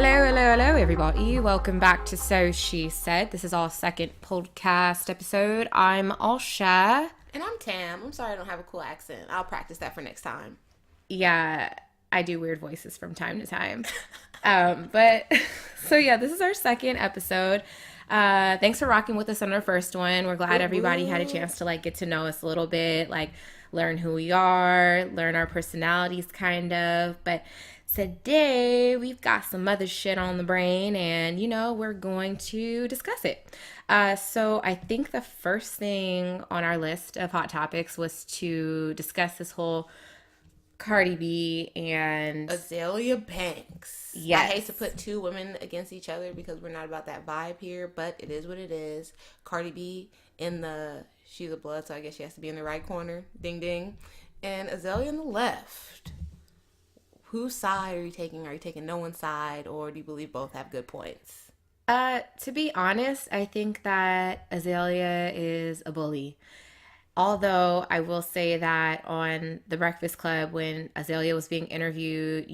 Hello, everybody. Welcome back to So She Said. This is our second podcast episode. I'm Alsha. And I'm Tam. I'm sorry I don't have a cool accent. I'll practice that for next time. Yeah, I do weird voices from time to time. So this is our second episode. Thanks for rocking with us on our first one. We're glad everybody had a chance to get to know us a little bit, learn who we are, learn our personalities kind of. But today we've got some other shit on the brain and, we're going to discuss it. So I think the first thing on our list of hot topics was to discuss this whole Cardi B and Azealia Banks. Yes. I hate to put two women against each other because we're not about that vibe here, but it is what it is. Cardi B she's a blood, so I guess she has to be in the right corner. Ding ding. And Azealia in the left. Whose side are you taking? Are you taking no one's side, or do you believe both have good points? To be honest, I think that Azealia is a bully. Although I will say that on The Breakfast Club, when Azealia was being interviewed,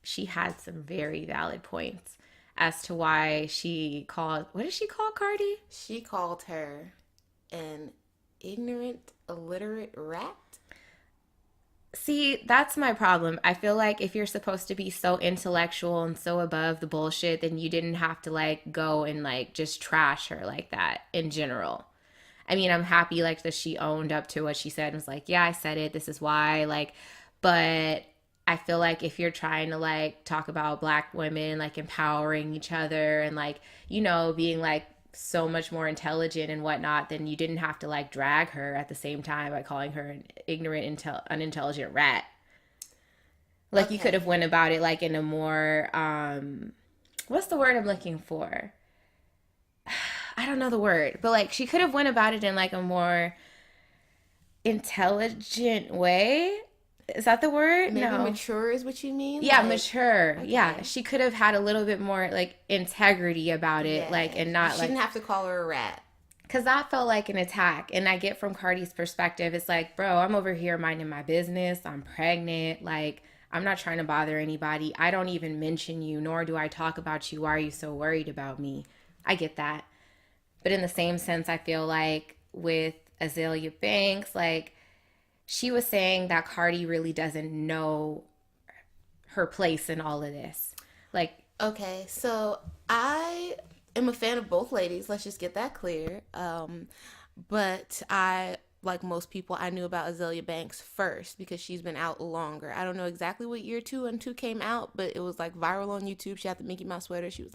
she had some very valid points as to why what did she call Cardi? She called her an ignorant, illiterate rat. See, that's my problem. I feel like if you're supposed to be so intellectual and so above the bullshit, then you didn't have to go and just trash her like that in general. I mean, I'm happy that she owned up to what she said and was like, yeah, I said it. This is why. But I feel like if you're trying to talk about Black women, empowering each other and being so much more intelligent and whatnot, then you didn't have to drag her at the same time by calling her an ignorant, unintelligent rat. Okay. You could have went about it in a more, what's the word I'm looking for? I don't know the word, but she could have went about it in a more intelligent way. Is that the word? Maybe no. Mature is what you mean? Yeah, mature. Okay. Yeah, she could have had a little bit more integrity about it, and not she didn't have to call her a rat. Because that felt like an attack, and I get from Cardi's perspective, it's bro, I'm over here minding my business. I'm pregnant. I'm not trying to bother anybody. I don't even mention you, nor do I talk about you. Why are you so worried about me? I get that. But in the same sense, I feel with Azealia Banks, she was saying that Cardi really doesn't know her place in all of this. Okay, so I am a fan of both ladies. Let's just get that clear. But I, like most people, I knew about Azealia Banks first because she's been out longer. I don't know exactly what year 2 and 2 came out, but it was viral on YouTube. She had the Mickey Mouse sweater. She was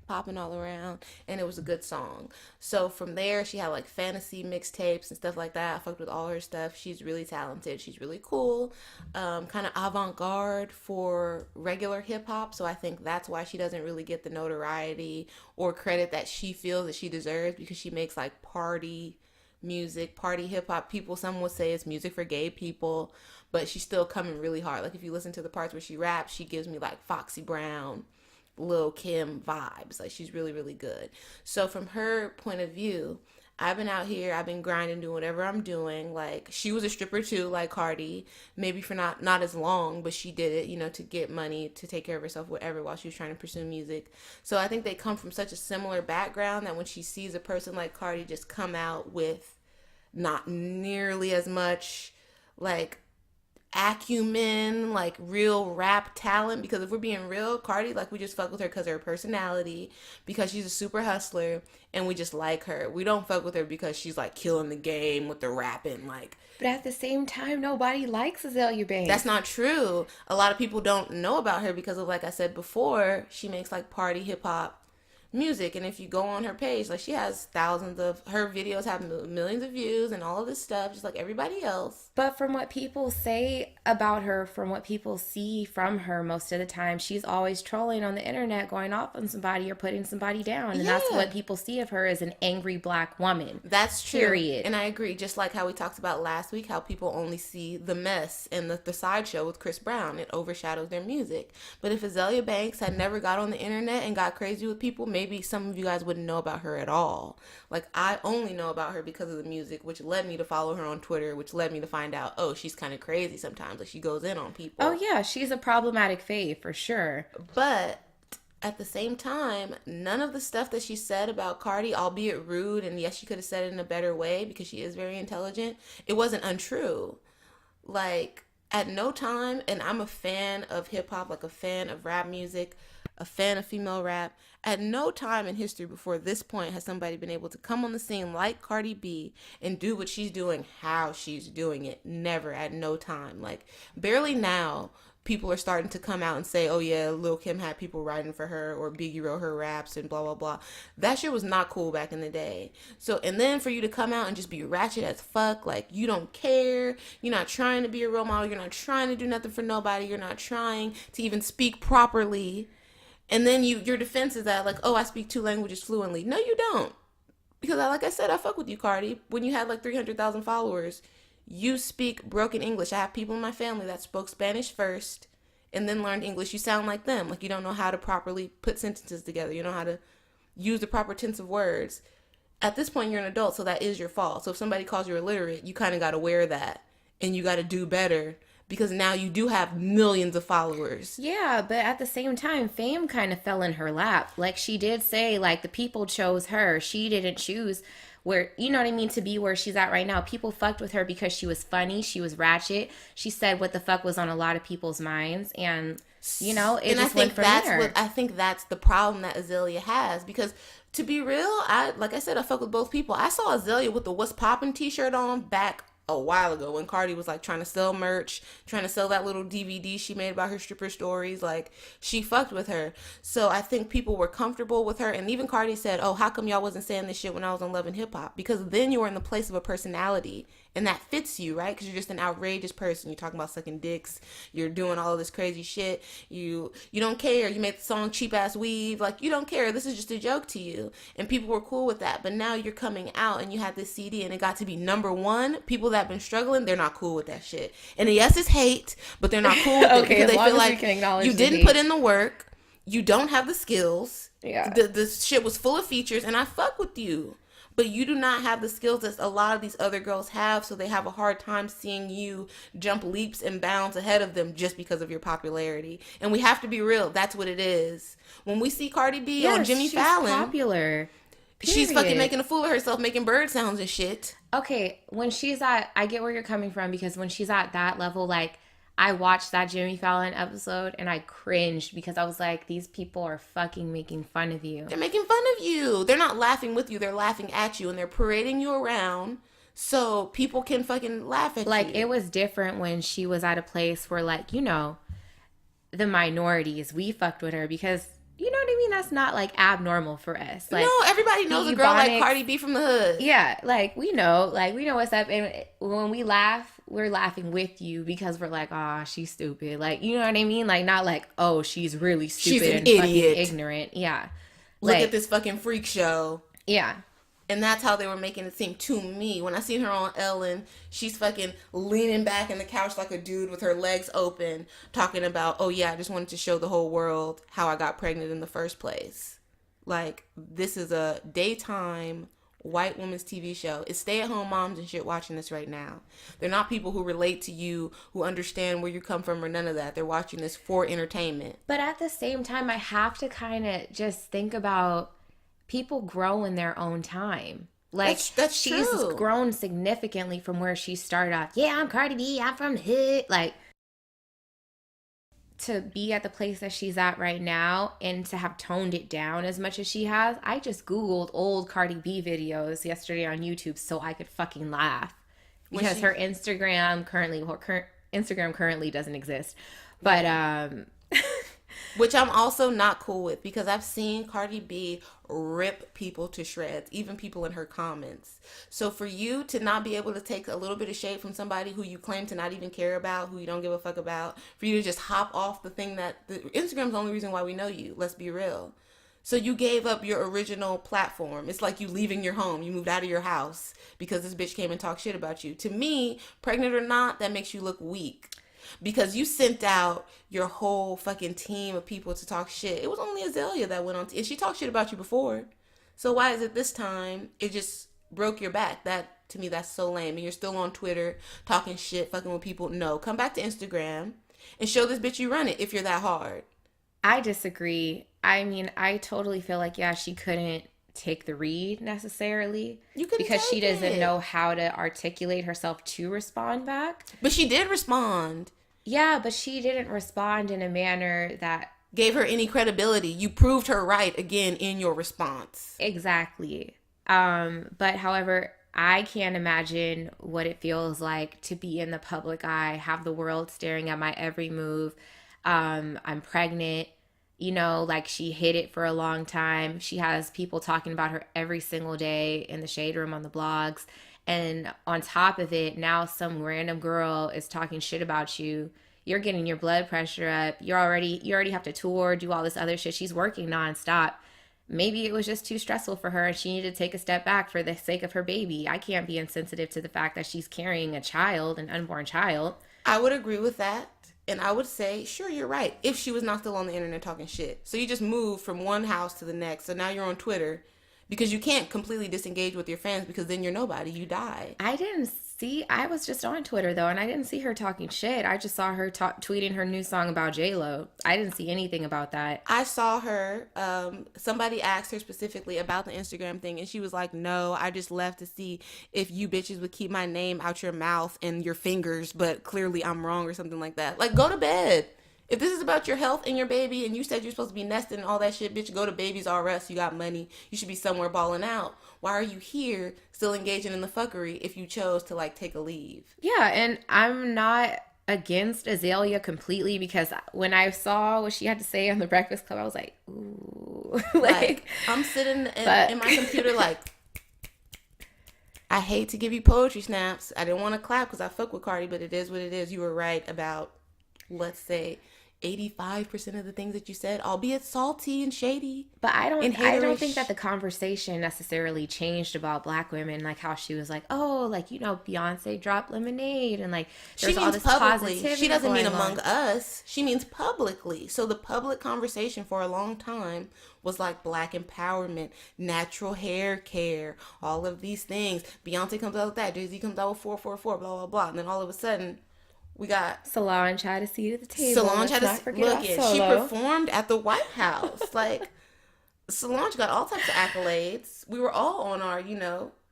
popping all around, and it was a good song. So from there, she had fantasy mixtapes and stuff like that. I fucked with all her stuff. She's really talented. She's really cool, kind of avant-garde for regular hip-hop. So I think that's why she doesn't really get the notoriety or credit that she feels that she deserves, because she makes party music, party hip-hop. Some would say it's music for gay people, but she's still coming really hard. If you listen to the parts where she raps, she gives me Foxy Brown, Lil' Kim vibes. She's really, really good. So from her point of view, I've been out here, I've been grinding, doing whatever I'm doing. She was a stripper too, like Cardi, maybe for not as long, but she did it, to get money, to take care of herself, whatever, while she was trying to pursue music. So I think they come from such a similar background that when she sees a person like Cardi just come out with not nearly as much acumen, real rap talent, because if we're being real, Cardi, we just fuck with her because of her personality, because she's a super hustler, and we just like her. We don't fuck with her because she's killing the game with the rapping. But at the same time, nobody likes Azealia Banks. That's not true. A lot of people don't know about her because of, I said before, she makes party hip hop music. And if you go on her page, she has thousands of her videos, have millions of views and all of this stuff, just like everybody else. But from what people say about her, from what people see from her, most of the time she's always trolling on the internet, going off on somebody or putting somebody down, and that's what people see of her as an angry Black woman. That's true. Period. And I agree, just like how we talked about last week, how people only see the mess and the sideshow with Chris Brown. It overshadows their music. But if Azealia Banks had never got on the internet and got crazy with people, maybe some of you guys wouldn't know about her at all. I only know about her because of the music, which led me to follow her on Twitter, which led me to find out, oh, she's kind of crazy sometimes. She goes in on people. Oh, yeah. She's a problematic fave for sure. But At the same time, none of the stuff that she said about Cardi, albeit rude, and yes, she could have said it in a better way because she is very intelligent, it wasn't untrue. Like, at no time, and I'm a fan of hip hop, like a fan of rap music, a fan of female rap. At no time in history before this point has somebody been able to come on the scene like Cardi B and do what she's doing, how she's doing it. Never, at no time. Like, barely now people are starting to come out and say, oh yeah, Lil Kim had people writing for her, or Biggie wrote her raps and blah blah blah. That shit was not cool back in the day. So, and then for you to come out and just be ratchet as fuck, like you don't care, you're not trying to be a role model, you're not trying to do nothing for nobody, you're not trying to even speak properly, and then your defense is that like, oh, I speak two languages fluently. No, you don't. Because like I said, I fuck with you, Cardi. When you had like 300,000 followers, you speak broken English. I have people in my family that spoke Spanish first and then learned English. You sound like them. Like you don't know how to properly put sentences together. You know how to use the proper tense of words. At this point, you're an adult, so that is your fault. So if somebody calls you illiterate, you kind of got to wear that and you got to do better because now you do have millions of followers. Yeah, but at the same time, fame kind of fell in her lap. Like she did say, like the people chose her. She didn't choose where, you know what I mean, to be where she's at right now. People fucked with her because she was funny, she was ratchet. She said what the fuck was on a lot of people's minds, and you know, it And I just went think from that's there. what I think that's the problem that Azalea has because to be real, I like I said, I fuck with both people. I saw Azalea with the What's Poppin' t-shirt on back a while ago when Cardi was like trying to sell merch, trying to sell that little DVD she made about her stripper stories. Like she fucked with her. So I think people were comfortable with her. And even Cardi said, oh, how come y'all wasn't saying this shit when I was on Love and Hip Hop? Because then you were in the place of a personality and that fits you, right? Because you're just an outrageous person. You're talking about sucking dicks. You're doing all of this crazy shit. You don't care. You made the song Cheap Ass Weave. Like you don't care. This is just a joke to you. And people were cool with that. But now you're coming out and you had this CD and it got to be number one. People that have been struggling, they're not cool with that shit. And yes, it's hate, but they're not cool with it Okay, because as they long feel as we like can acknowledge you the didn't put hate. in the work. You don't have the skills. Yeah. The shit was full of features and I fuck with you, but you do not have the skills that a lot of these other girls have, so they have a hard time seeing you jump leaps and bounds ahead of them just because of your popularity. And we have to be real, that's what it is. When we see Cardi B on Yes, Jimmy she's Fallon, popular. she's fucking Period. making a fool of herself, making bird sounds and shit. Okay, when she's at, I get where you're coming from because when she's at that level, like, I watched that Jimmy Fallon episode and I cringed because I was like, these people are fucking making fun of you. They're making fun of you. They're not laughing with you, they're laughing at you and they're parading you around so people can fucking laugh at Like, you. it was different when she was at a place where, like, you know, the minorities, we fucked with her because, you know what I mean? That's not like abnormal for us. No, Like, everybody the knows a girl like Ebonics, Cardi B from the hood. yeah, like we know what's up, and when we laugh, we're laughing with you because we're like, oh, she's stupid, like you know what I mean, like not like oh she's really She's stupid an and fucking idiot. ignorant, yeah, Look at like this fucking freak show. yeah, And that's how they were making it seem to me. When I seen her on Ellen, she's fucking leaning back in the couch like a dude with her legs open, talking about, oh yeah, I just wanted to show the whole world how I got pregnant in the first place. Like, this is a daytime white woman's TV show. It's stay-at-home moms and shit watching this right now. They're not people who relate to you, who understand where you come from or none of that. They're watching this for entertainment. but at the same time, I have to kind of just think about people grow in their own time. Like That's she's true. grown significantly from where she started off. Yeah, I'm Cardi B. I'm from the hood. Like to be at the place that she's at right now and to have toned it down as much as she has. I just Googled old Cardi B videos yesterday on YouTube so I could fucking laugh When because she her Instagram currently, Instagram currently doesn't exist. But Which I'm also not cool with because I've seen Cardi B rip people to shreds, even people in her comments. So for you to not be able to take a little bit of shade from somebody who you claim to not even care about, who you don't give a fuck about, for you to just hop off the thing that Instagram's the only reason why we know you. Let's be real. So you gave up your original platform. It's like you leaving your home. You moved out of your house because this bitch came and talked shit about you. To me, pregnant or not, that makes you look weak because you sent out your whole fucking team of people to talk shit. It was only Azalea that went on, and she talked shit about you before. So why is it this time it just broke your back? That to me, that's so lame. And you're still on Twitter talking shit, fucking with people. No, come back to Instagram and show this bitch you run it if you're that hard. I disagree. I mean, I totally feel like, yeah, she couldn't take the read necessarily You couldn't because she take doesn't it. know how to articulate herself to respond back. But she did respond. Yeah, but she didn't respond in a manner that Gave her any credibility. You proved her right again in your response. exactly. But however, I can't imagine what it feels like to be in the public eye, have the world staring at my every move. I'm pregnant. You know, like she hid it for a long time. She has people talking about her every single day in the shade room on the blogs. And on top of it, now some random girl is talking shit about you. You're getting your blood pressure up. You already have to tour, do all this other shit. She's working nonstop. Maybe it was just too stressful for her and she needed to take a step back for the sake of her baby. I can't be insensitive to the fact that she's carrying a child, an unborn child. I would agree with that. And I would say, sure, you're right. If she was not still on the internet talking shit. So you just moved from one house to the next. So now you're on Twitter because you can't completely disengage with your fans because then you're nobody. You die. I didn't see. I was just on Twitter though, and I didn't see her talking shit. I just saw her tweeting her new song about J Lo. I didn't see anything about that. I saw her. Somebody asked her specifically about the Instagram thing, and she was like, "No, I just left to see if you bitches would keep my name out your mouth and your fingers, but clearly I'm wrong or something like that. Like, go to bed. If this is about your health and your baby, and you said you're supposed to be nesting and all that shit, bitch, go to Babies R Us. You got money. You should be somewhere balling out. Why are you here still engaging in the fuckery if you chose to like take a leave?" Yeah, and I'm not against Azalea completely because when I saw what she had to say on the Breakfast Club, I was like, ooh, Like, like, I'm sitting but in my computer like, I hate to give you poetry snaps. I didn't want to clap because I fuck with Cardi, but it is what it is. You were right about, let's say, 85% of the things that you said, albeit salty and shady But and I don't think that haterish. the conversation necessarily changed about black women, like how she was like, oh, like, Beyonce dropped Lemonade and like She there's all means this publicly. She positivity doesn't mean going among on. us. She means publicly. So the public conversation for a long time was like black empowerment, natural hair care, all of these things. Beyonce comes out with that. Jay-Z comes out with 444, blah, blah, blah. And then all of a sudden, we got Solange had a seat at the table. Solange Let's had not to forget look about it. She Solo. performed at the White House. Like, Solange got all types of accolades. We were all on our,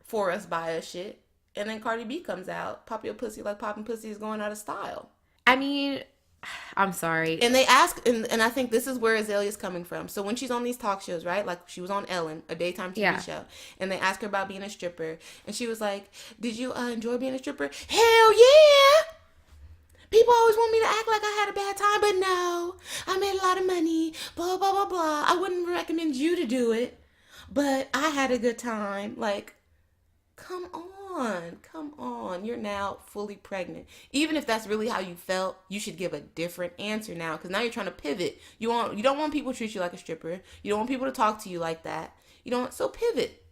for us, by us shit. And then Cardi B comes out, pop your pussy like popping pussy is going out of style. I mean, I'm sorry. And they ask, and I think this is where Azalea's coming from. So when she's on these talk shows, right? Like she was on Ellen, a daytime TV Yeah. show, and they ask her about being a stripper, and she was like, "Did you enjoy being a stripper?" Hell yeah! People always want me to act like I had a bad time, but no, I made a lot of money. Blah blah blah blah. I wouldn't recommend you to do it, but I had a good time. Like, come on, come on. You're now fully pregnant. Even if that's really how you felt, you should give a different answer now because now you're trying to pivot. You don't want people to treat you like a stripper. You don't want people to talk to you like that. You don't so pivot.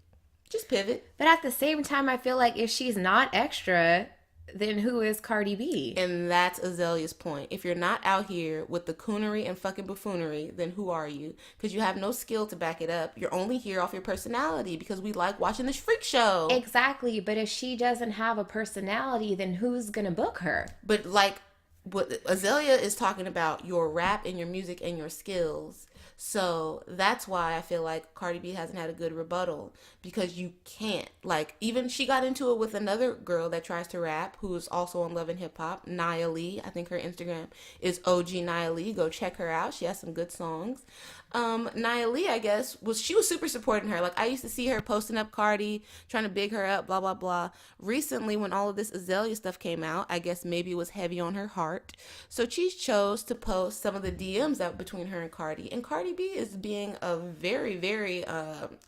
Just pivot. But at the same time, I feel like if she's not extra, then who is Cardi B? And that's Azalea's point. If you're not out here with the coonery and fucking buffoonery, then who are you? Because you have no skill to back it up. You're only here off your personality because we like watching this freak show. Exactly. But if she doesn't have a personality, then who's going to book her? But like what Azalea is talking about, your rap and your music and your skills. So that's why I feel like Cardi B hasn't had a good rebuttal because you can't. Like, even she got into it with another girl that tries to rap who's also on Love and Hip Hop, Nia Lee. I think her Instagram is OG Nia Lee. Go check her out. She has some good songs. Nia Lee, I guess, she was super supporting her. Like, I used to see her posting up Cardi, trying to big her up, blah, blah, blah. Recently, when all of this Azalea stuff came out, I guess maybe it was heavy on her heart. So she chose to post some of the DMs out between her and Cardi. And Cardi B is being a very, very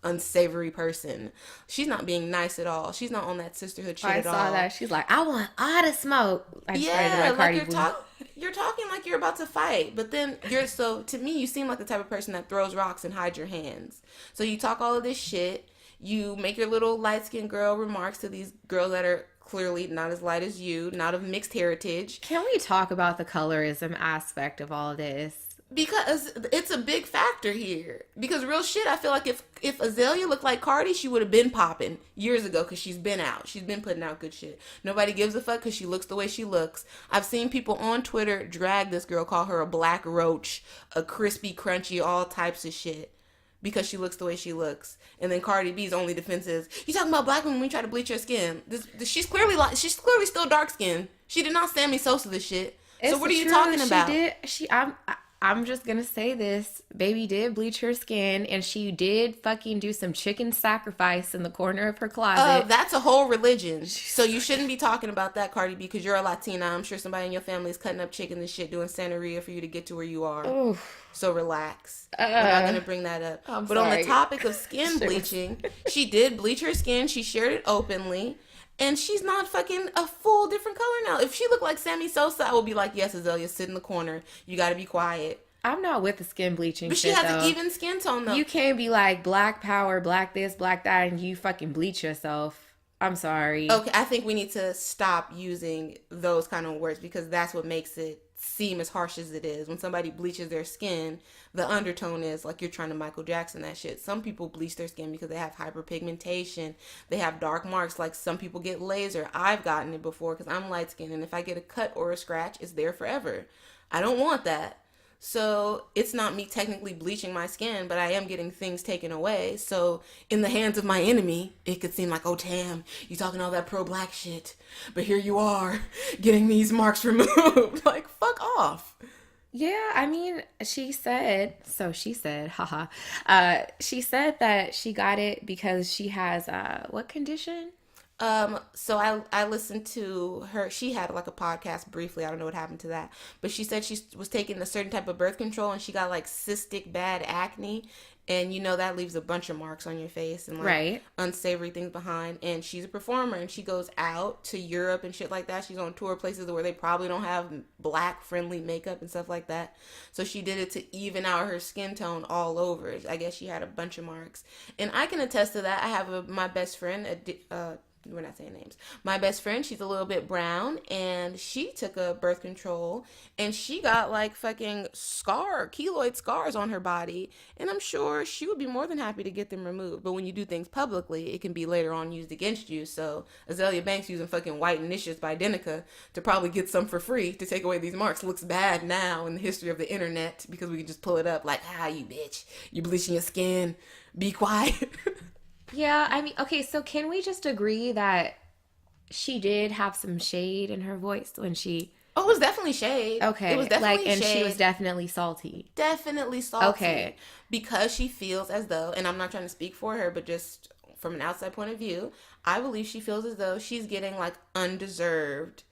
unsavory person. She's not being nice at all. She's not on that sisterhood shit I at saw all. that. She's like, I want all the smoke. I started Yeah, my like Cardi B. you're talking like you're about to fight, but then so to me you seem like the type of person that throws rocks and hides your hands. So you talk all of this shit, you make your little light skinned girl remarks to these girls that are clearly not as light as you, not of mixed heritage. Can we talk about the colorism aspect of all this? Because it's a big factor here. Because real shit, I feel like if Azalea looked like Cardi, she would have been popping years ago because she's been out. She's been putting out good shit. Nobody gives a fuck because she looks the way she looks. I've seen people on Twitter drag this girl, call her a black roach, a crispy, crunchy, all types of shit because she looks the way she looks. And then Cardi B's only defense is, "You talking about black women when you try to bleach her skin? She's clearly still dark skinned. She did not Sammy Sosa this shit. So what are you talking about?" I'm just gonna say this. Baby did bleach her skin, and she did fucking do some chicken sacrifice in the corner of her closet. That's a whole religion. So you shouldn't be talking about that, Cardi B, because you're a Latina. I'm sure somebody in your family is cutting up chicken and shit, doing Santeria for you to get to where you are. Oof. So relax. I'm not gonna bring that up. But on the topic of skin bleaching, she did bleach her skin. She shared it openly. And she's not fucking a full different color now. If she looked like Sammy Sosa, I would be like, yes, Azalea, sit in the corner. You gotta be quiet. I'm not with the skin bleaching But shit, she has though. an even skin tone, though. You can't be like black power, black this, black that, and you fucking bleach yourself. I'm sorry. Okay, I think we need to stop using those kind of words because that's what makes it seem as harsh as it is. When somebody bleaches their skin, the undertone is like you're trying to Michael Jackson that shit. Some people bleach their skin because they have hyperpigmentation. They have dark marks. Like some people get laser. I've gotten it before because I'm light skinned, and if I get a cut or a scratch, it's there forever. I don't want that. So it's not me technically bleaching my skin, but I am getting things taken away. So in the hands of my enemy, it could seem like, oh, damn, you talking all that pro-black shit. But here you are, getting these marks removed. Like, fuck off. Yeah, I mean, she said, haha. She said that she got it because she has, what condition? So I listened to her. She had like a podcast briefly. I don't know what happened to that, but she said she was taking a certain type of birth control and she got like cystic bad acne, and you know that leaves a bunch of marks on your face and like unsavory things behind. And she's a performer and she goes out to Europe and shit like that. She's on tour places where they probably don't have black friendly makeup and stuff like that. So she did it to even out her skin tone all over. I guess she had a bunch of marks, and I can attest to that. I have my best friend, we're not saying names. My best friend, she's a little bit brown, and she took a birth control, and she got like fucking keloid scars on her body, and I'm sure she would be more than happy to get them removed. But when you do things publicly, it can be later on used against you. So Azalea Banks using fucking White Initiates by Denica to probably get some for free to take away these marks looks bad now in the history of the internet because we can just pull it up like, you bitch, you bleaching your skin, be quiet. Yeah, I mean, okay, so can we just agree that she did have some shade in her voice when she... Oh, it was definitely shade. Okay, it was definitely and shade. she was definitely salty. Definitely salty. Okay. Because she feels as though, and I'm not trying to speak for her, but just from an outside point of view, I believe she feels as though she's getting like undeserved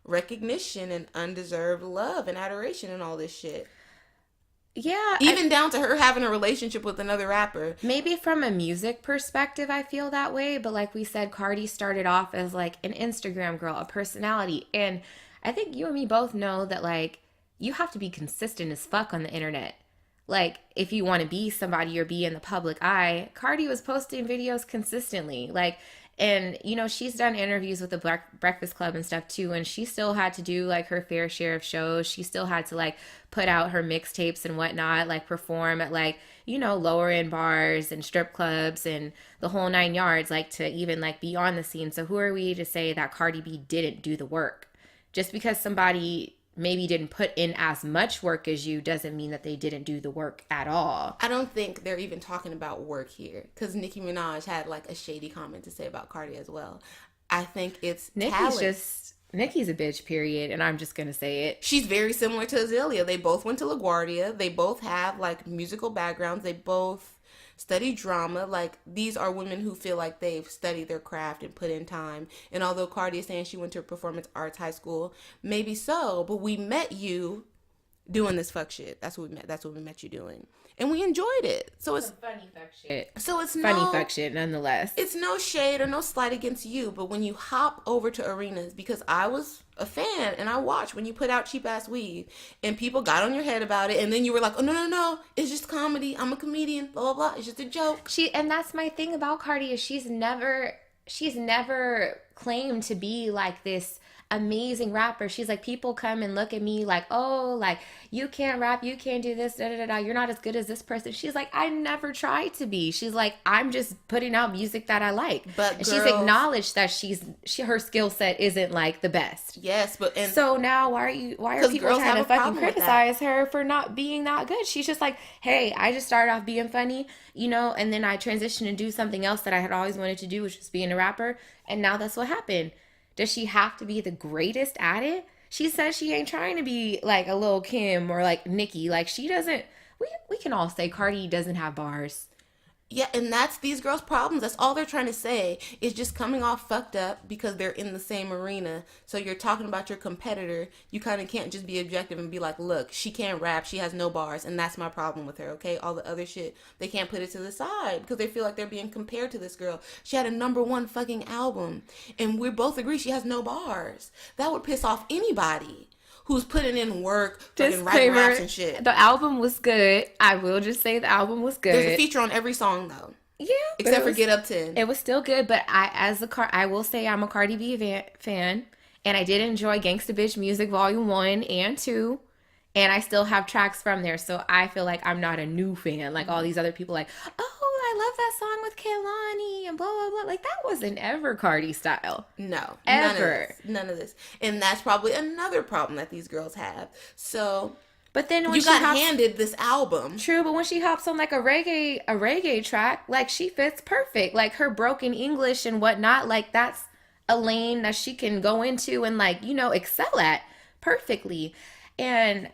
recognition and undeserved love and adoration and all this shit. Yeah. Even down to her having a relationship with another rapper. Maybe from a music perspective, I feel that way. But like we said, Cardi started off as like an Instagram girl, a personality. And I think you and me both know that like you have to be consistent as fuck on the internet. Like if you want to be somebody or be in the public eye, Cardi was posting videos consistently. Like, and you know, she's done interviews with the Breakfast Club and stuff too, and she still had to do like her fair share of shows. She still had to like put out her mixtapes and whatnot, like perform at like, you know, lower end bars and strip clubs and the whole 9 yards, like to even like be on the scene. So who are we to say that Cardi B didn't do the work? Just because somebody maybe didn't put in as much work as you doesn't mean that they didn't do the work at all. I don't think they're even talking about work here because Nicki Minaj had like a shady comment to say about Cardi as well. I think it's Nicki's a bitch, period, and I'm just gonna say it. She's very similar to Azalea. They both went to LaGuardia. They both have like musical backgrounds. They both study drama. Like these are women who feel like they've studied their craft and put in time. And although Cardi is saying she went to a performance arts high school, maybe so, but we met you doing this fuck shit. That's what we met you doing. And we enjoyed it. So it's funny fuck shit. So it's funny fuck shit nonetheless. It's no shade or no slight against you, but when you hop over to arenas, because I was a fan and I watched when you put out Cheap Ass Weave and people got on your head about it, and then you were like, oh no, it's just comedy. I'm a comedian, blah blah blah. It's just a joke. And that's my thing about Cardi is she's never claimed to be like this amazing rapper. She's like, people come and look at me like, oh, like, you can't rap, you can't do this, da da da da. You're not as good as this person. She's like, I never tried to be. She's like, I'm just putting out music that I like. But And she's girls, acknowledged that her skill set isn't like the best. yes, but and So now why are 'cause people girls trying have to a fucking problem with that. criticize her for not being that good? She's just like, hey, I just started off being funny, you know, and then I transitioned to do something else that I had always wanted to do, which was being a rapper, and now that's what happened. Does she have to be the greatest at it? She says she ain't trying to be like a Lil Kim or like Nicki. Like she doesn't. We can all say Cardi doesn't have bars. yeah, and that's these girls' problems. That's all they're trying to say is just coming off fucked up because they're in the same arena. So you're talking about your competitor. You kind of can't just be objective and be like, look, she can't rap. She has no bars. And that's my problem with her, okay? All the other shit, they can't put it to the side because they feel like they're being compared to this girl. She had a #1 fucking album. And we both agree she has no bars. That would piss off anybody who's putting in work, fucking writing raps and shit. The album was good. I will just say the album was good. There's a feature on every song, though. Yeah, Except for Get Up 10. It was still good, but I will say I'm a Cardi B fan, and I did enjoy Gangsta Bitch Music Volume 1 and 2, and I still have tracks from there, so I feel like I'm not a new fan like all these other people like, oh, I love that song with Kehlani and blah, blah, blah. Like, that wasn't ever Cardi style. No. Ever. None of this. And that's probably another problem that these girls have. So But then when you she got hops, handed this album. true, but when she hops on like a reggae track, like she fits perfect. Like her broken English and whatnot, like that's a lane that she can go into and like, you know, excel at perfectly. And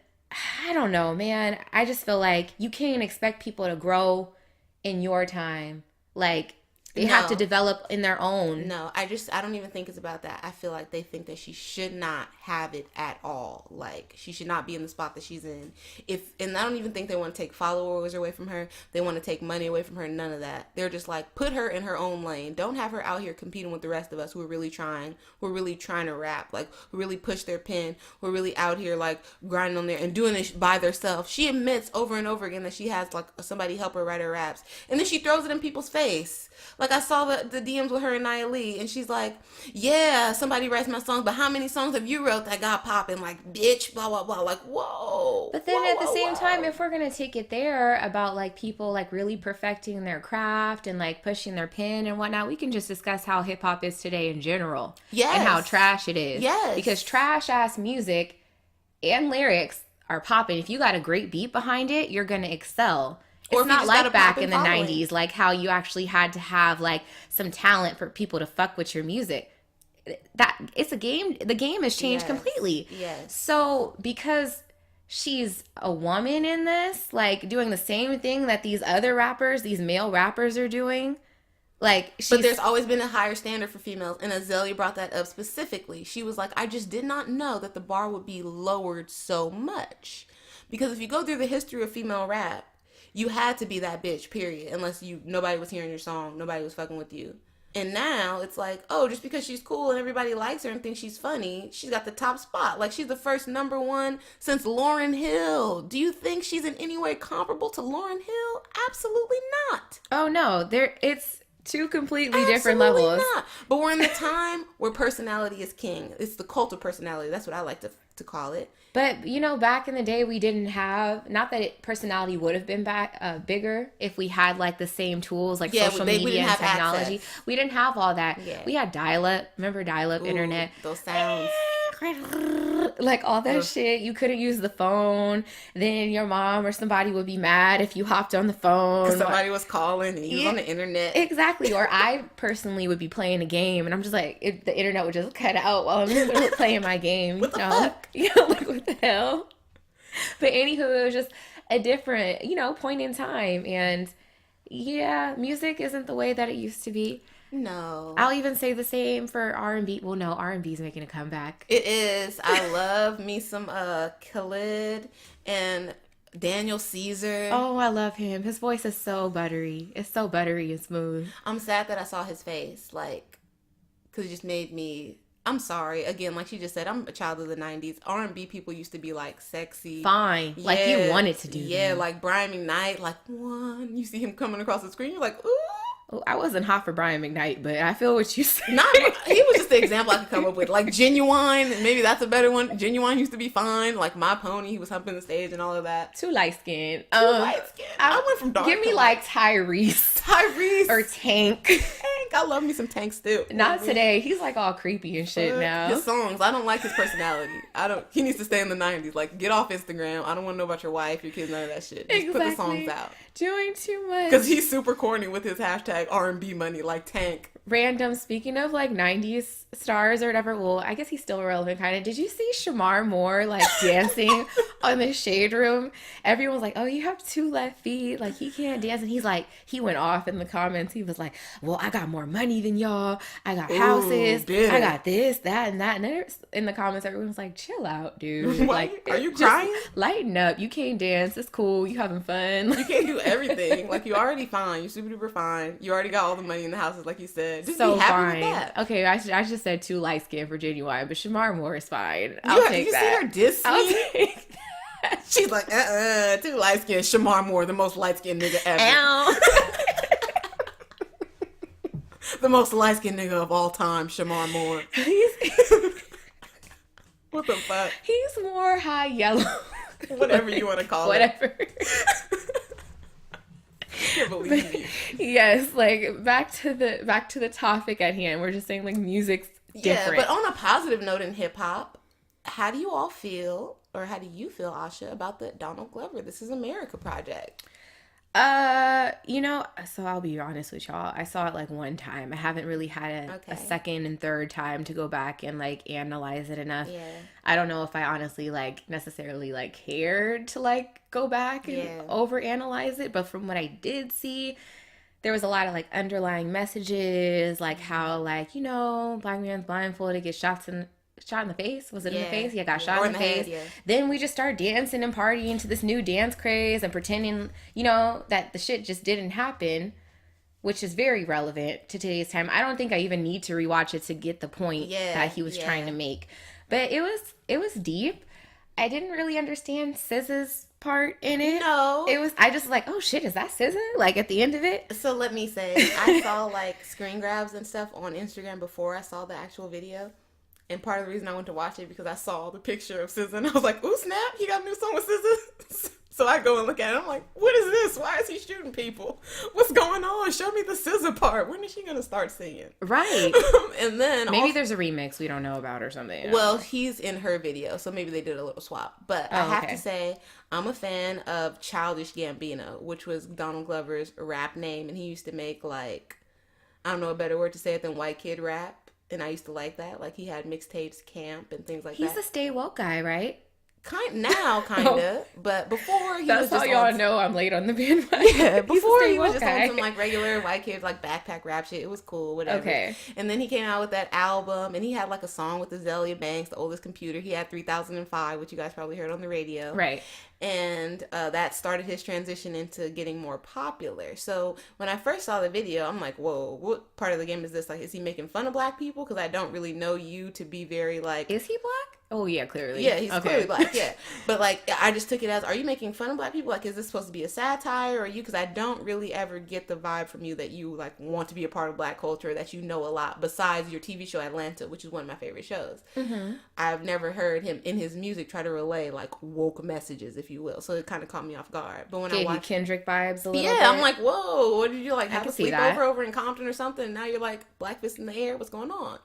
I don't know, man. I just feel like you can't expect people to grow in your time. Like they have to No. develop in their own. No, I don't even think it's about that. I feel like they think that she should not have it at all. Like she should not be in the spot that she's in. And I don't even think they want to take followers away from her. They want to take money away from her. None of that. They're just like, put her in her own lane. Don't have her out here competing with the rest of us who are really trying, to rap, like who really push their pen, who are really out here like grinding on there and doing it by themselves. She admits over and over again that she has like somebody help her write her raps, and then she throws it in people's face. Like I saw the DMs with her and Nia Lee, and she's like, yeah, somebody writes my songs, but how many songs have you wrote that got popping? Like, bitch, blah, blah, blah. Like, whoa. But then whoa, at the whoa, same whoa. time, if we're going to take it there about like people like really perfecting their craft and like pushing their pen and whatnot, we can just discuss how hip hop is today in general. Yes. And how trash it is. Yes. Because trash ass music and lyrics are popping. If you got a great beat behind it, you're going to excel. Or It's if you not just got like a back poppin' in the following. 90s, like how you actually had to have like some talent for people to fuck with your music. That it's a game. The game has changed Yes. completely. Yes. So because she's a woman in this, like doing the same thing that these other rappers, these male rappers are doing, like she's But there's always been a higher standard for females, and Azalea brought that up specifically. She was like, I just did not know that the bar would be lowered so much. Because if you go through the history of female rap, you had to be that bitch, period. Unless nobody was hearing your song, nobody was fucking with you. And now it's like, oh, just because she's cool and everybody likes her and thinks she's funny, she's got the top spot. Like she's the first #1 since Lauryn Hill. Do you think she's in any way comparable to Lauryn Hill? Absolutely not. oh no, it's two completely different Absolutely levels. not. But we're in the time where personality is king. It's the cult of personality. That's what I like to call it. But you know, back in the day, we didn't have not that personality would have been bigger if we had like the same tools like Yeah, social we media didn't and have technology. access. We didn't have all that. Yeah. We had dial-up. Remember dial-up Ooh, internet? those sounds. Like all that Ugh. shit. You couldn't use the phone. Then your mom or somebody would be mad if you hopped on the phone. Somebody was calling and he was on the internet. Exactly. Or I personally would be playing a game and I'm just like, the internet would just cut out while I'm in the middle of playing my game. What the you know? fuck? You know, like what the hell? But anywho, it was just a different, point in time. And yeah, music isn't the way that it used to be. No. I'll even say the same for R&B. Well, no, R&B is making a comeback. It is. I love me some Khalid and Daniel Caesar. Oh, I love him. His voice is so buttery. It's so buttery and smooth. I'm sad that I saw his face, like, because it just made me. I'm sorry. Again, like she just said, I'm a child of the 90s. R&B people used to be, like, sexy. Fine. Like you wanted to do Yeah, that. like Brian McKnight, like, one. You see him coming across the screen, you're like, ooh. Oh, I wasn't hot for Brian McKnight, but I feel what you said. Not, he was just just the example I could come up with. Like Genuine, maybe that's a better one. Genuine used to be fine. Like My Pony, he was humping the stage and all of that. Too light skinned. Too light skinned. I went from dark. Give me to like light. Tyrese. Tyrese Or Tank. Tank. I love me some Tank still. Not today. He's like all creepy and shit now. His songs, I don't like his personality. He needs to stay in the 90s. Like, get off Instagram. I don't want to know about your wife, your kids, none of that shit. Just put the songs out. Doing too much. Because he's super corny with his hashtag R&B money, like Tank. Random, speaking of like 90s stars or whatever, well, I guess he's still relevant kind of. Did you see Shamar Moore like dancing on the Shade Room? Everyone was like, oh, you have 2 left feet. Like, he can't dance. And he's like, he went off in the comments. He was like, well, I got more money than y'all. I got houses. I got this, that, and that. And then in the comments, everyone was like, chill out, dude. What? Like, are you crying? Lighten up. You can't dance. It's cool. You having fun. You can't do everything. Like, you're already fine. You're super duper fine. You already got all the money in the houses, like you said. Just so be happy fine. with that. Okay, I just said 2 light skin for Genuine, but Shamar Moore is fine. I'll take that. You see her diss I'll me? take that. She's like, 2 light skinned. Shamar Moore, the most light skinned nigga ever. Ow. The most light skinned nigga of all time, Shamar Moore. What the fuck? He's more high yellow. Whatever you want to call it. Whatever. I can't believe you. Yes, like back to the topic at hand. We're just saying like music's different. Yeah, but on a positive note in hip hop, how do you all feel, or how do you feel, Asha, about the Donald Glover This Is America project? So I'll be honest with y'all. I saw it like one time. I haven't really had a second and third time to go back and like analyze it enough. Yeah. I don't know if I honestly like necessarily like cared to like go back and over analyze it, but from what I did see, there was a lot of like underlying messages, like how like, black man's blindfolded, gets shot in the face. Was it in the face? Yeah, got shot in the face. Head, Then we just start dancing and partying to this new dance craze and pretending, that the shit just didn't happen, which is very relevant to today's time. I don't think I even need to rewatch it to get the point that he was trying to make. But it was deep. I didn't really understand SZA's part in it. No. I just like, oh shit, is that SZA? Like at the end of it? So let me say, I saw like screen grabs and stuff on Instagram before I saw the actual video. And part of the reason I went to watch it because I saw the picture of SZA and I was like, ooh, snap, he got a new song with SZA. So I go and look at it. I'm like, what is this? Why is he shooting people? What's going on? Show me the SZA part. When is she going to start singing? Right. And then maybe there's a remix we don't know about or something. Well, he's in her video, so maybe they did a little swap. But I have to say, I'm a fan of Childish Gambino, which was Donald Glover's rap name. And he used to make like, I don't know a better word to say it than white kid rap. And I used to like that. Like, he had mixtapes, Camp, and things like that. He's the Stay Woke guy, right? Kind of. But before he was just how y'all know I'm late on the bandwagon. Yeah, before he was just guy. on some like regular white kids like backpack rap shit. It was cool, whatever. Okay. And then he came out with that album, and he had like a song with Azalea Banks, The Oldest Computer. He had 3005, which you guys probably heard on the radio. Right. And that started his transition into getting more popular. So when I first saw the video, I'm like, whoa, what part of the game is this? Like, is he making fun of black people? Because I don't really know you to be very like... Is he black? Oh, yeah, clearly. Yeah, he's clearly black, yeah. But like, I just took it as, are you making fun of black people? Like, is this supposed to be a satire? Or you? Because I don't really ever get the vibe from you that you like want to be a part of black culture, that you know a lot, besides your TV show Atlanta, which is one of my favorite shows. Mm-hmm. I've never heard him in his music try to relay like woke messages, if you will. So it kind of caught me off guard. But when I watched Kendrick vibes a little bit. Yeah, I'm like, whoa, what did you like have a sleepover over over in Compton or something? And now you're like black fist in the air. What's going on?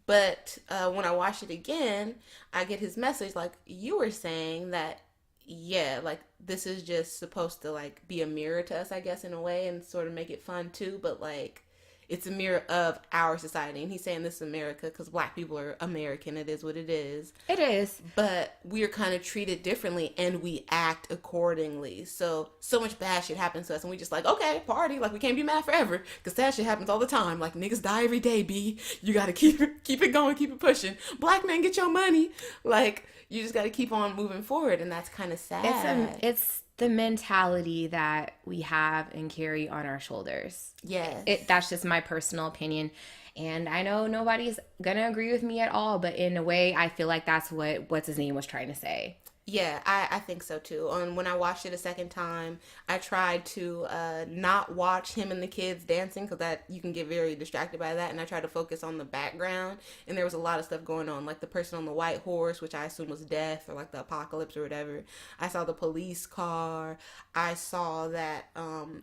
But when I watch it again, I get his message like you were saying that, yeah, like this is just supposed to like be a mirror to us, I guess, in a way, and sort of make it fun too. But like it's a mirror of our society. And he's saying this is America because black people are American. It is what it is. It is. But we're kind of treated differently and we act accordingly. So much bad shit happens to us. And we just like, okay, party. Like, we can't be mad forever because that shit happens all the time. Like, niggas die every day, B. You got to keep it going, keep it pushing. Black man, get your money. Like, you just got to keep on moving forward. And that's kind of sad. It's the mentality that we have and carry on our shoulders. Yes. That's just my personal opinion. And I know nobody's going to agree with me at all, but in a way, I feel like that's what What's His Name was trying to say. Yeah, I think so too. And when I watched it a second time, I tried to not watch him and the kids dancing because that you can get very distracted by that. And I tried to focus on the background, and there was a lot of stuff going on, like the person on the white horse, which I assume was death or like the apocalypse or whatever. I saw the police car. I saw that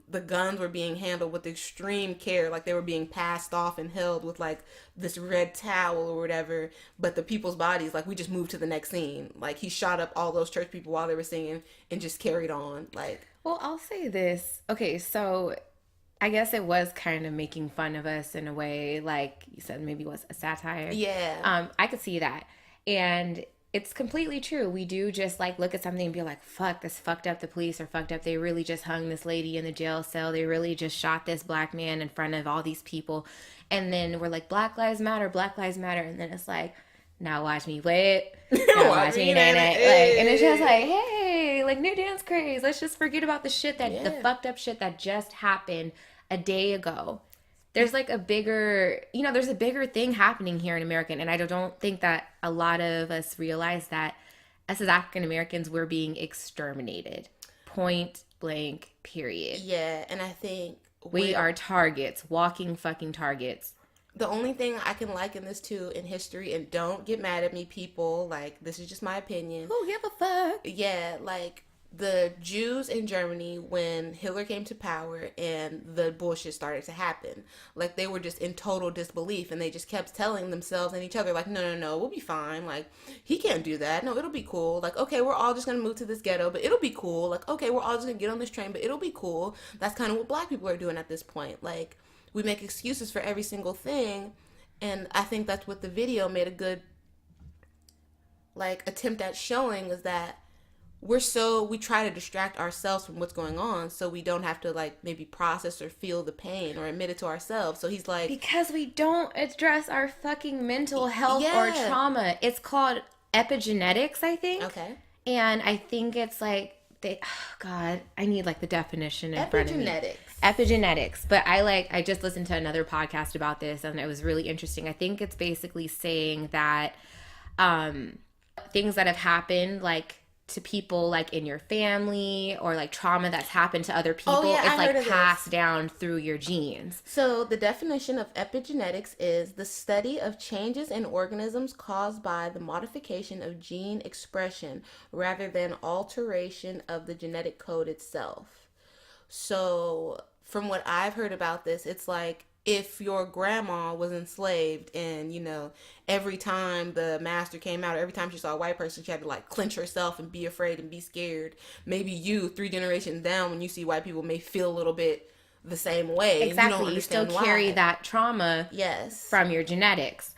the guns were being handled with extreme care, like they were being passed off and held with like this red towel or whatever. But the people's bodies, like we just moved to the next scene. Like he shot up all those church people while they were singing and just carried on. Like, Well, I'll say this. Okay, so I guess it was kind of making fun of us in a way, like you said, maybe it was a satire. yeah, I could see that. And it's completely true. We do just like look at something and be like, fuck, this fucked up. The police are fucked up. They really just hung this lady in the jail cell. They really just shot this black man in front of all these people. And then we're like, Black Lives Matter, Black Lives Matter. And then it's like, now watch me wait. Now watch me nay. Like, and it's just like, hey, like new dance craze. Let's just forget about the shit that the yeah. fucked up shit that just happened a day ago. There's like a bigger, there's a bigger thing happening here in America. And I don't think that a lot of us realize that us as African Americans, we're being exterminated. Point blank, period. Yeah, and I think We are targets, walking fucking targets. the only thing I can liken this to in history, and don't get mad at me, people, like this is just my opinion. Who give a fuck? Yeah, like the Jews in Germany when Hitler came to power and the bullshit started to happen. Like they were just in total disbelief and they just kept telling themselves and each other like, no, we'll be fine. Like he can't do that. No, it'll be cool. Like, okay, we're all just going to move to this ghetto, but it'll be cool. Like, okay, we're all just going to get on this train, but it'll be cool. That's kind of what black people are doing at this point. Like we make excuses for every single thing. And I think that's what the video made a good like attempt at showing is that we try to distract ourselves from what's going on so we don't have to like maybe process or feel the pain or admit it to ourselves. So he's like, because we don't address our fucking mental health or Yeah. trauma. It's called epigenetics, I think. okay, And I think it's like God, I need like the definition in front of me. epigenetics. Epigenetics. But I just listened to another podcast about this and it was really interesting. I think it's basically saying that things that have happened like to people like in your family or like trauma that's happened to other people, yeah, I it's heard like of this. passed down through your genes. So the definition of epigenetics is the study of changes in organisms caused by the modification of gene expression rather than alteration of the genetic code itself. So from what I've heard about this, it's like if your grandma was enslaved and every time the master came out or every time she saw a white person she had to like clench herself and be afraid and be scared, maybe you 3 generations down when you see white people may feel a little bit the same way. Exactly. You still carry that trauma Yes. from your genetics.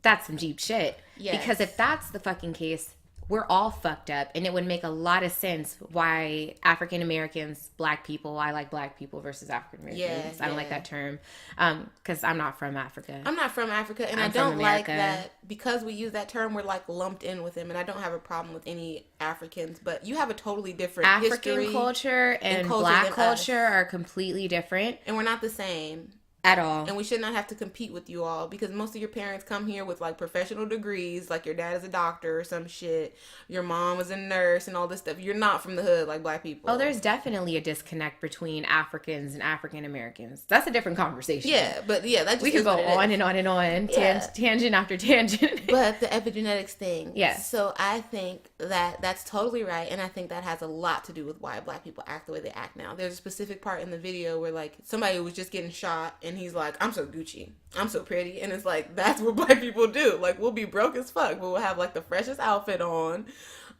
That's some deep shit. Yes. Because if that's the fucking case, we're all fucked up, and it would make a lot of sense why African Americans, black people, I like black people versus African Americans. I don't like that term because I'm not from Africa. I'm not from Africa, and I'm I don't from like America. that because we use that term, we're like lumped in with them, and I don't have a problem with any Africans, but you have a totally different African history, culture and culture black than culture us. are completely different and we're not the same. at all. And we should not have to compete with you all because most of your parents come here with like professional degrees, like your dad is a doctor or some shit. Your mom was a nurse and all this stuff. You're not from the hood like black people. Oh, there's definitely a disconnect between Africans and African Americans. That's a different conversation. Yeah, but yeah, that just We could is go what it is. on and on and on, Yeah. tangent after tangent. But the epigenetics thing. Yes. So I think that that's totally right. And I think that has a lot to do with why black people act the way they act now. There's a specific part in the video where like somebody was just getting shot and he's like, I'm so Gucci. I'm so pretty. And it's like, that's what black people do. Like we'll be broke as fuck, but we'll have like the freshest outfit on,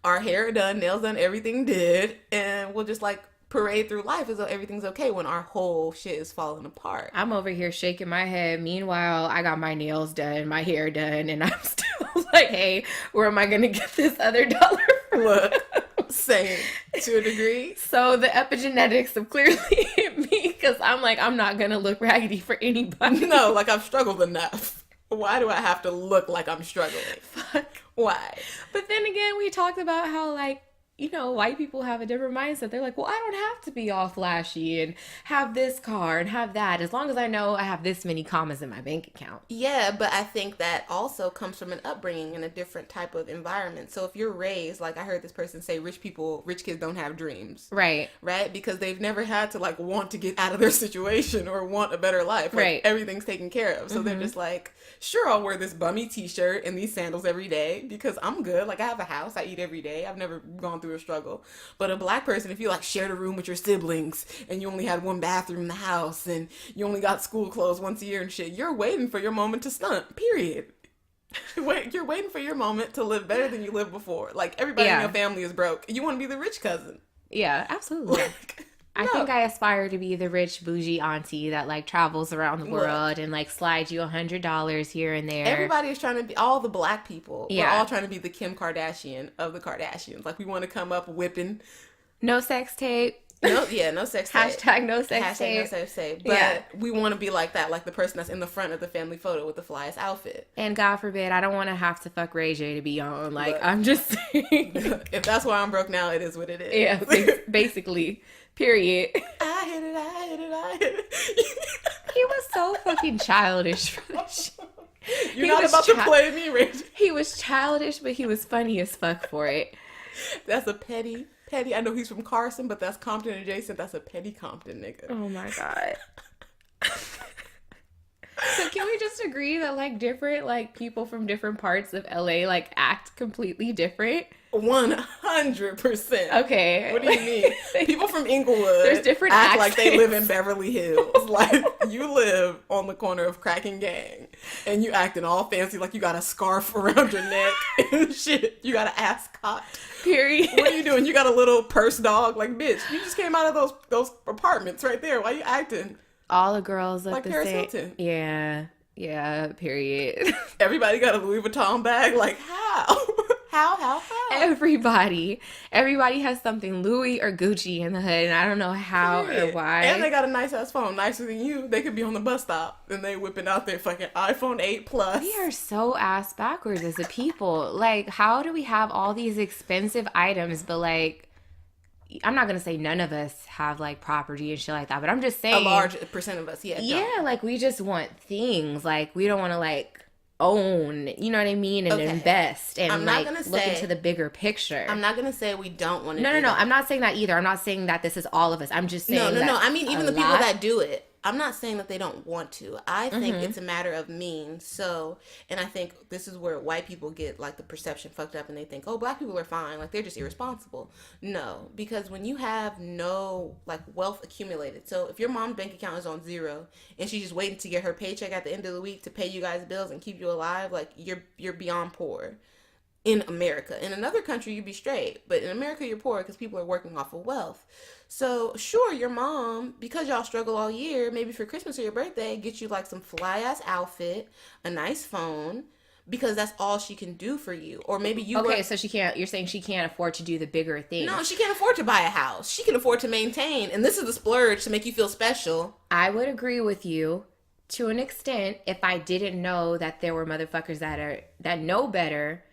our hair done, nails done, everything did. And we'll just like parade through life as though everything's okay when our whole shit is falling apart. I'm over here shaking my head. Meanwhile, I got my nails done, my hair done, and I'm still like, hey, where am I going to get this other dollar from? Look, same to a degree. So the epigenetics have clearly hit me because I'm like, I'm not going to look raggedy for anybody. No, like I've struggled enough. Why do I have to look like I'm struggling? Fuck. Why? But then again, we talked about how like white people have a different mindset. They're like, well, I don't have to be all flashy and have this car and have that. As long as I know I have this many commas in my bank account. Yeah, but I think that also comes from an upbringing in a different type of environment. So if you're raised, like I heard this person say, rich kids don't have dreams. Right. Right? Because they've never had to like want to get out of their situation or want a better life. Like, Right. everything's taken care of. So they're just like, sure, I'll wear this bummy t-shirt and these sandals every day because I'm good. Like I have a house, I eat every day. I've never gone through a struggle. But a black person, if you like shared a room with your siblings and you only had one bathroom in the house and you only got school clothes once a year and shit, you're waiting for your moment to stunt. Period. You're waiting for your moment to live better than you lived before. Like everybody in Yeah. your family is broke. You want to be the rich cousin. Yeah, absolutely. Like, I no. think I aspire to be the rich bougie auntie that like travels around the Look. world and like slides you $100 here and there. Everybody is trying to be, all the black people, we're Yeah. all trying to be the Kim Kardashian of the Kardashians. Like we want to come up whipping. No sex tape. No, yeah, no sex tape. Hashtag no sex Hashtag tape. no sex tape. But Yeah. we want to be like that, like the person that's in the front of the family photo with the flyest outfit. And God forbid, I don't want to have to fuck Ray J to be on. Like, Look. I'm just saying. If that's why I'm broke now, it is what it is. Yeah, basically. Period. I hit it, I hit it, I hit it. He was so fucking childish for this shit. You're He not was about to play me, Rachel. He was childish, but he was funny as fuck for it. That's a petty. I know he's from Carson, but that's Compton adjacent. That's a petty Compton nigga. Oh my God. So can we just agree that like different like people from different parts of LA like act completely different? 100%. Okay. What do you mean? People from Inglewood There's different act like they live accents. in Beverly Hills. Like you live on the corner of Crack and Gang, and you acting all fancy like you got a scarf around your neck and shit. You got an ascot. Period. What are you doing? You got a little purse dog. Like bitch, you just came out of those apartments right there. Why you acting? All the girls look Like the Paris same. Hilton. Yeah. Yeah, period. Everybody got a Louis Vuitton bag. Like how? How? Everybody has something Louis or Gucci in the hood, and I don't know how or Period. why. And they got a nice ass phone, nicer than you. They could be on the bus stop and they whipping out their fucking iPhone 8 Plus. We are so ass backwards as a people. Like, how do we have all these expensive items, but like, I'm not gonna say none of us have like property and shit like that, but I'm just saying A large percent of us, yeah. yeah, like we just want things. Like we don't want to like own, you know what I mean, and Okay. invest and I'm not like gonna look say- into the bigger picture. I'm not gonna say we don't want to. No. that. I'm not saying that either. I'm not saying that this is all of us. I'm just saying No. that I mean, even a the people lot- that do it. I'm not saying that they don't want to. I think Mm-hmm. it's a matter of means. So, and I think this is where white people get like the perception fucked up and they think, oh, black people are fine. Like they're just irresponsible. No, because when you have no like wealth accumulated. So if your mom's bank account is on zero and she's just waiting to get her paycheck at the end of the week to pay you guys bills and keep you alive, like you're beyond poor. In America. In another country, you'd be straight. But in America, you're poor because people are working off of wealth. So, sure, your mom, because y'all struggle all year, maybe for Christmas or your birthday, get you like some fly-ass outfit, a nice phone, because that's all she can do for you. Or maybe you Okay, work... so you're saying she can't afford to do the bigger things. No, she can't afford to buy a house. She can afford to maintain. And this is the splurge to make you feel special. I would agree with you to an extent if I didn't know that there were motherfuckers that know better,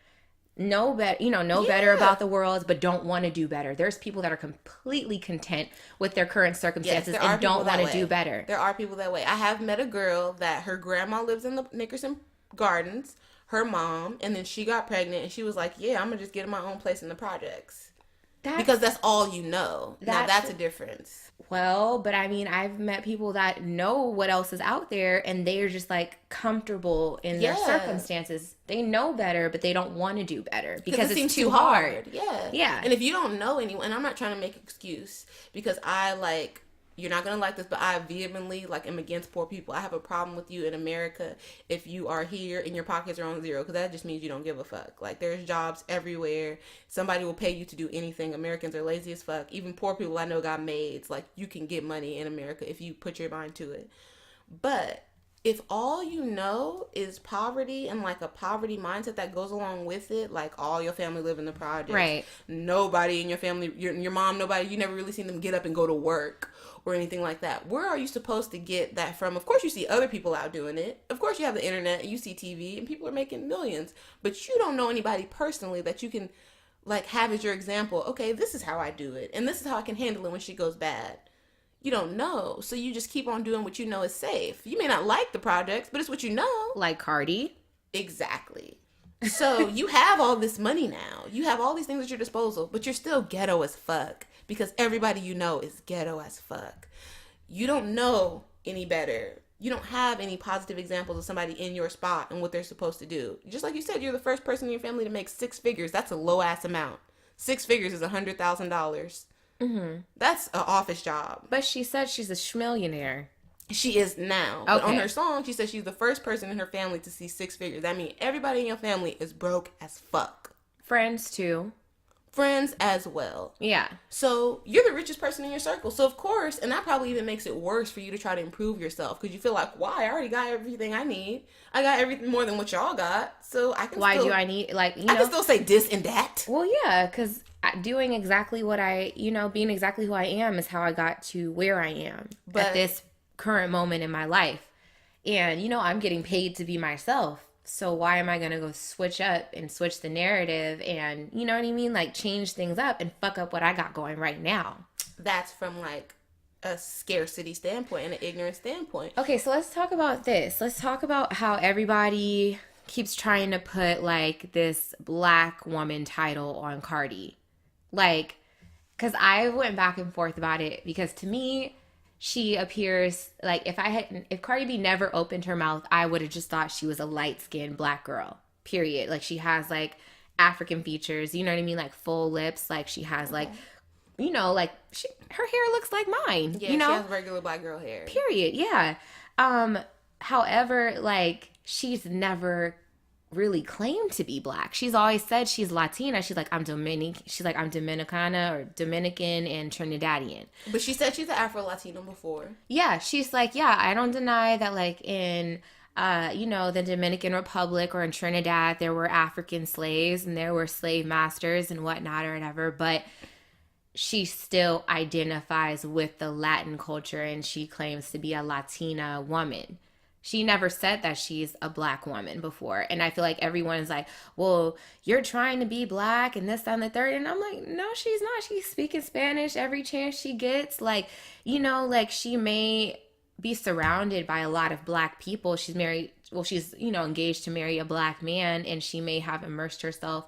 better Yeah. about the world, but don't want to do better. There's people that are completely content with their current circumstances there are and don't people that want to way. do better. There are people that way. I have met a girl that her grandma lives in the Nickerson Gardens, her mom, and then she got pregnant and she was like, yeah, I'm going to just get my own place in the projects. Because that's all you know. Now that's a difference. Well, but I mean, I've met people that know what else is out there and they're just like comfortable in their Yeah. circumstances. They know better, but they don't want to do better because it it's seems too hard. Yeah. Yeah. And if you don't know anyone, and I'm not trying to make an excuse because you're not going to like this, but I vehemently am against poor people. I have a problem with you in America if you are here and your pockets are on zero because that just means you don't give a fuck. Like there's jobs everywhere. Somebody will pay you to do anything. Americans are lazy as fuck. Even poor people I know got maids. Like you can get money in America if you put your mind to it. But if all you know is poverty and like a poverty mindset that goes along with it, like all your family live in the projects, Right. Nobody in your family, your mom, nobody, you never really seen them get up and go to work or anything like that. Where are you supposed to get that from? Of course you see other people out doing it. Of course you have the internet, you see TV and people are making millions, but you don't know anybody personally that you can Like, have as your example, okay, this is how I do it, and this is how I can handle it when shit goes bad. You don't know, so you just keep on doing what you know is safe. You may not like the projects, but it's what you know. Like Cardi. Exactly. So you have all this money now. You have all these things at your disposal, but you're still ghetto as fuck because everybody you know is ghetto as fuck. You don't know any better. You don't have any positive examples of somebody in your spot and what they're supposed to do. Just like you said, you're the first person in your family to make 6 figures. That's a low ass amount. 6 figures is $100,000. That's an office job. But she said she's a schmillionaire. She is now. Okay. But on her song, she says she's the first person in her family to see 6 figures. That means everybody in your family is broke as fuck. Friends too. Friends as well. Yeah. So you're the richest person in your circle. So of course, and that probably even makes it worse for you to try to improve yourself because you feel like, why? I already got everything I need. I got everything more than what y'all got. So I can. Why still, do I need like I can still say this and that. Well, yeah, because doing exactly what being exactly who I am is how I got to where I am at this current moment in my life. And, I'm getting paid to be myself. So why am I going to go switch up and switch the narrative and, you know what I mean? Like change things up and fuck up what I got going right now. That's from like a scarcity standpoint and an ignorant standpoint. Okay, so let's talk about this. Let's talk about how everybody keeps trying to put like this black woman title on Cardi. Like, because I went back and forth about it because to me, she appears like if Cardi B never opened her mouth, I would have just thought she was a light-skinned black girl, period. Like she has like African features, you know what I mean? Like full lips, like she has like, like her hair looks like mine, Yeah, she has regular black girl hair. Period, yeah. However, like she's never really claimed to be black. She's always said she's Latina. She's like, I'm Dominicana or Dominican and Trinidadian. But she said she's an Afro-Latino before. Yeah, she's like, yeah, I don't deny that like in the Dominican Republic or in Trinidad, there were African slaves and there were slave masters and whatnot or whatever, but she still identifies with the Latin culture and she claims to be a Latina woman. She never said that she's a black woman before. And I feel like everyone's like, well, you're trying to be black and this, that, and the third. And I'm like, no, she's not. She's speaking Spanish every chance she gets. Like, like she may be surrounded by a lot of black people. She's married. Well, she's, engaged to marry a black man and she may have immersed herself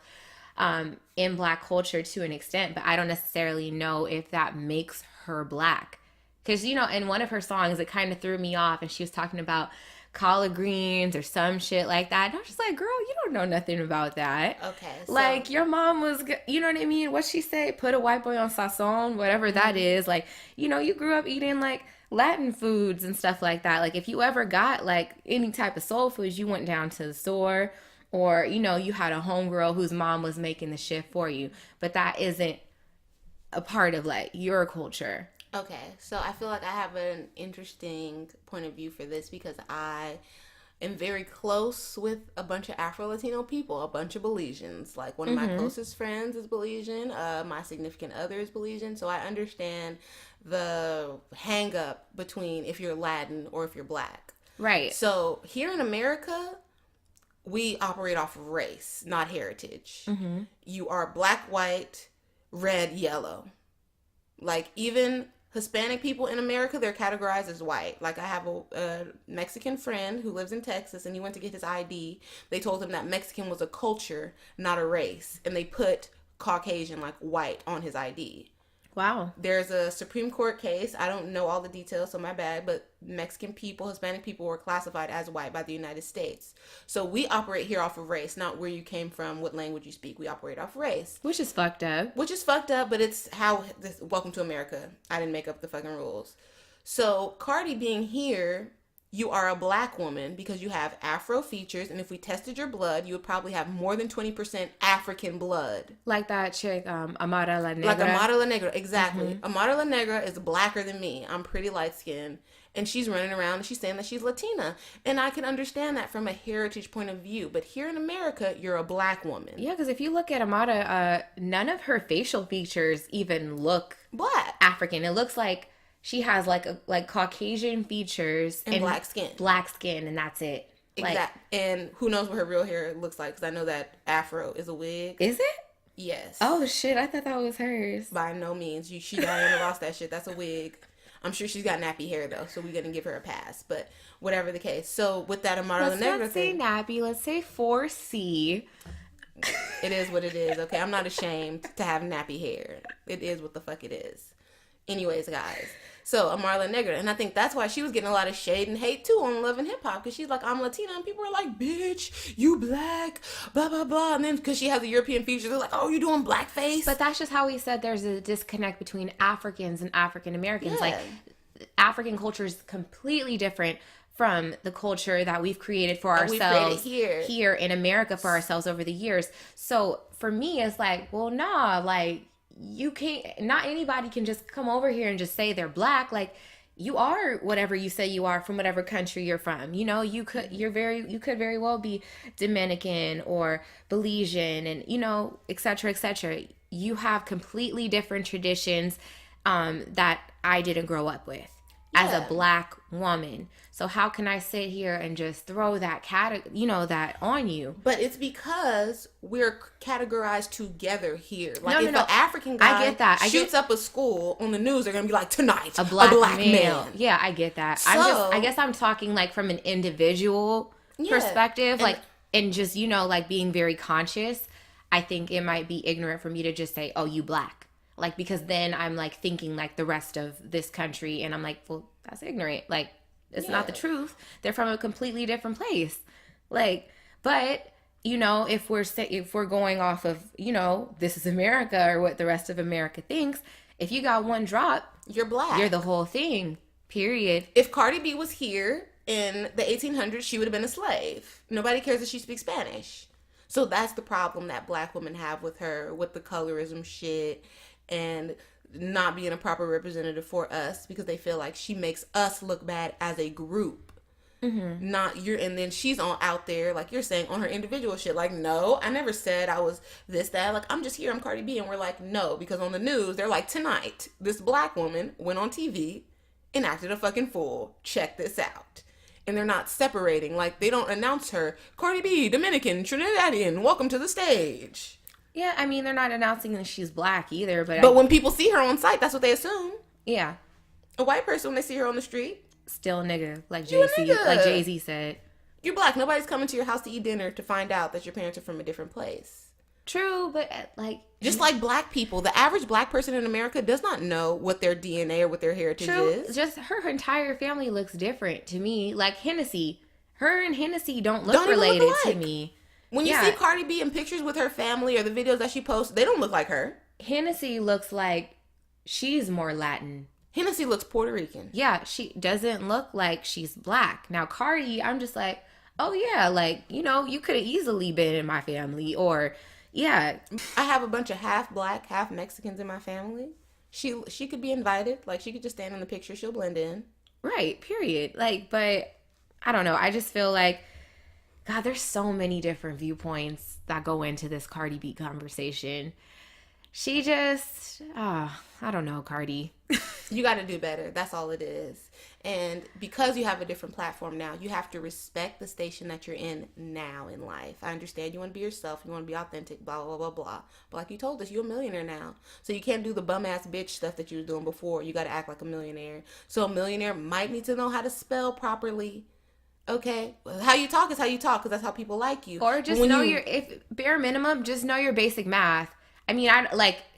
in black culture to an extent. But I don't necessarily know if that makes her black. Because, in one of her songs, it kind of threw me off. And she was talking about collard greens or some shit like that. And I was just like, girl, you don't know nothing about that. Okay. So, like, your mom was, you know what I mean? What'd she say? Put a white boy on sazon, whatever that is. Like, you grew up eating, like, Latin foods and stuff like that. Like, if you ever got, like, any type of soul foods, you went down to the store. Or, you had a homegirl whose mom was making the shit for you. But that isn't a part of, like, your culture. Okay, so I feel like I have an interesting point of view for this because I am very close with a bunch of Afro-Latino people, a bunch of Belizeans. Like, one of my closest friends is Belizean. My significant other is Belizean. So I understand the hang-up between if you're Latin or if you're black. Right. So here in America, we operate off of race, not heritage. Mm-hmm. You are black, white, red, yellow. Like, even Hispanic people in America, they're categorized as white. Like, I have a Mexican friend who lives in Texas, and he went to get his ID. They told him that Mexican was a culture, not a race. And they put Caucasian, like white, on his ID. Wow. There's a Supreme Court case. I don't know all the details, so my bad. But Mexican people, Hispanic people were classified as white by the United States. So we operate here off of race, not where you came from, what language you speak. We operate off race. Which is fucked up. But it's how this, welcome to America. I didn't make up the fucking rules. So Cardi being here, you are a black woman because you have Afro features, and if we tested your blood, you would probably have more than 20% African blood. Like that chick, Amara La Negra. Like Amara La Negra, exactly. Mm-hmm. Amara La Negra is blacker than me. I'm pretty light-skinned, and she's running around and she's saying that she's Latina. And I can understand that from a heritage point of view, but here in America, you're a black woman. Yeah, because if you look at Amara, none of her facial features even look black. African. It looks like she has like Caucasian features and black skin, and that's it. Exactly. And who knows what her real hair looks like? Because I know that Afro is a wig. Is it? Yes. Oh shit, I thought that was hers. By no means. She Diana Ross that shit. That's a wig. I'm sure she's got nappy hair though, so we're gonna give her a pass. But whatever the case. So with that Amara La Let's not Negra say thing, nappy, let's say 4C. it is what it is. Okay, I'm not ashamed to have nappy hair. It is what the fuck it is. Anyways, guys. So Marla Negra, and I think that's why she was getting a lot of shade and hate too on Love and Hip Hop, because she's like, I'm Latina, and people are like, bitch, you black, blah blah blah, and then because she has the European features, they're like, oh, you doing blackface? But that's just how we said there's a disconnect between Africans and African Americans. Yeah. Like, African culture is completely different from the culture that we've created for And we've created ourselves here in America for ourselves over the years. So for me, it's like, well, nah, like, you can't, not anybody can just come over here and just say they're black. Like, you are whatever you say you are from whatever country you're from. You know, you could very well be Dominican or Belizean, and you know, et cetera, et cetera. You have completely different traditions that I didn't grow up with as a Yeah. black woman. So how can I sit here and just throw that that on you? But it's because we're categorized together here. Like, No, if no. an African I guy get that. shoots up a school on the news, they're gonna be like, tonight, A black man. Yeah, I get that. So- I guess I'm talking like from an individual Yeah. perspective, And- like, and just, like being very conscious. I think it might be ignorant for me to just say, oh, you black. Like, because then I'm like thinking like the rest of this country, and I'm like, well, that's ignorant. Like, it's not the Yeah. truth. They're from a completely different place. Like, but if we're going off of, this is America or what the rest of America thinks, if you got one drop, You're black. you're the whole thing. Period. If Cardi B was here in the 1800s, she would have been a slave. Nobody cares if she speaks Spanish. So that's the problem that black women have with her, with the colorism shit, and not being a proper representative for us, because they feel like she makes us look bad as a group. Not you're, and then she's on out there, like you're saying, on her individual shit. Like, no, I never said I was this, that. Like, I'm just here, I'm Cardi B. And we're like, no, because on the news, they're like, tonight, this black woman went on TV and acted a fucking fool. Check this out. And they're not separating. Like, they don't announce her, Cardi B, Dominican, Trinidadian, welcome to the stage. Yeah, I mean, they're not announcing that she's black either, But when people see her on site, that's what they assume. yeah, A white person, when they see her on the street, still a nigga, like You a Jay-Z, nigga. like Jay-Z said. you're black. Nobody's coming to your house to eat dinner to find out that your parents are from a different place. True, but like, Just like black people, the average black person in America does not know what their DNA or what their heritage true, is. just her entire family looks different to me. Like Hennessy, her and Hennessy don't look Don't even look related to alike. me. When you Yeah. see Cardi B in pictures with her family or the videos that she posts, they don't look like her. Hennessy looks like she's more Latin. Hennessy looks Puerto Rican. Yeah, she doesn't look like she's black. Now Cardi, I'm just like, oh yeah, like, you could have easily been in my family, or yeah, I have a bunch of half black, half Mexicans in my family. She could be invited. Like, she could just stand in the picture. She'll blend in. right, period. Like, but I don't know. I just feel like, God, there's so many different viewpoints that go into this Cardi B conversation. She just, I don't know, Cardi. You got to do better. That's all it is. And because you have a different platform now, you have to respect the station that you're in now in life. I understand you want to be yourself, you want to be authentic, blah, blah, blah, blah. But like you told us, you're a millionaire now. So you can't do the bum ass bitch stuff that you were doing before. You got to act like a millionaire. So a millionaire might need to know how to spell properly. Okay? How you talk is how you talk, because that's how people like you. Or just When know you- if bare minimum, just know your basic math. I mean,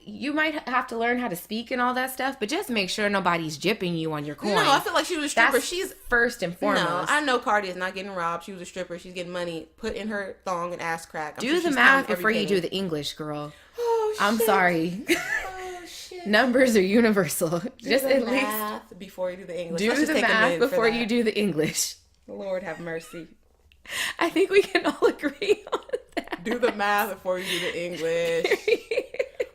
you might have to learn how to speak and all that stuff, but just make sure nobody's gypping you on your coin. No, I feel like she was a stripper. That's She's first and foremost. No, I know Cardi is not getting robbed. She was a stripper. She's getting money put in her thong and ass crack. I'm Do sure the she's math counting before every you do penny. the English, girl. Oh, I'm shit. sorry. Oh shit. Numbers are universal. Just Do the at least math before you do the English. do Let's just the take a math minute for before that. you do the English. Lord have mercy. I think we can all agree on that. Do the math before you do the English.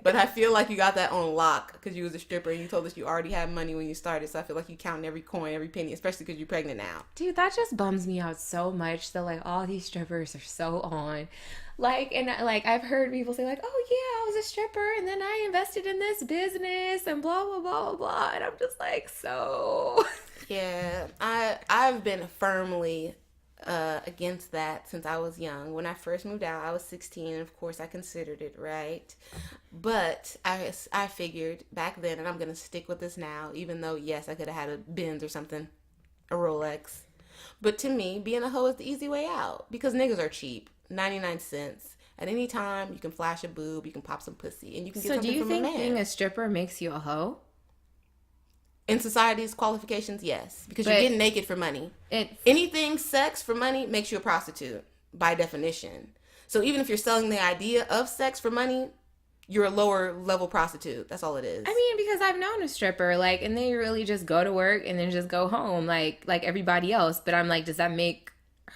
But I feel like you got that on lock because you was a stripper and you told us you already had money when you started. So I feel like you counting every coin, every penny, especially because you're pregnant now. Dude, that just bums me out so much that like all these strippers are so on. Like, and like I've heard people say like, oh yeah, I was a stripper and then I invested in this business and blah blah blah blah blah. And I'm just like, so Yeah, I've been firmly against that since I was young. When I first moved out, I was 16, and of course I considered it, right? But I figured back then, and I'm going to stick with this now, even though, yes, I could have had a Benz or something, a Rolex. But to me, being a hoe is the easy way out because niggas are cheap, 99 cents. At any time, you can flash a boob, you can pop some pussy, and you can get So do something you from a think man. being a stripper makes you a hoe? In society's qualifications, yes, because you're But getting naked for money. it Anything sex for money makes you a prostitute by definition. So even if you're selling the idea of sex for money, you're a lower level prostitute. That's all it is. I mean, because I've known a stripper, like, and they really just go to work and then just go home, like everybody else. But I'm like, does that make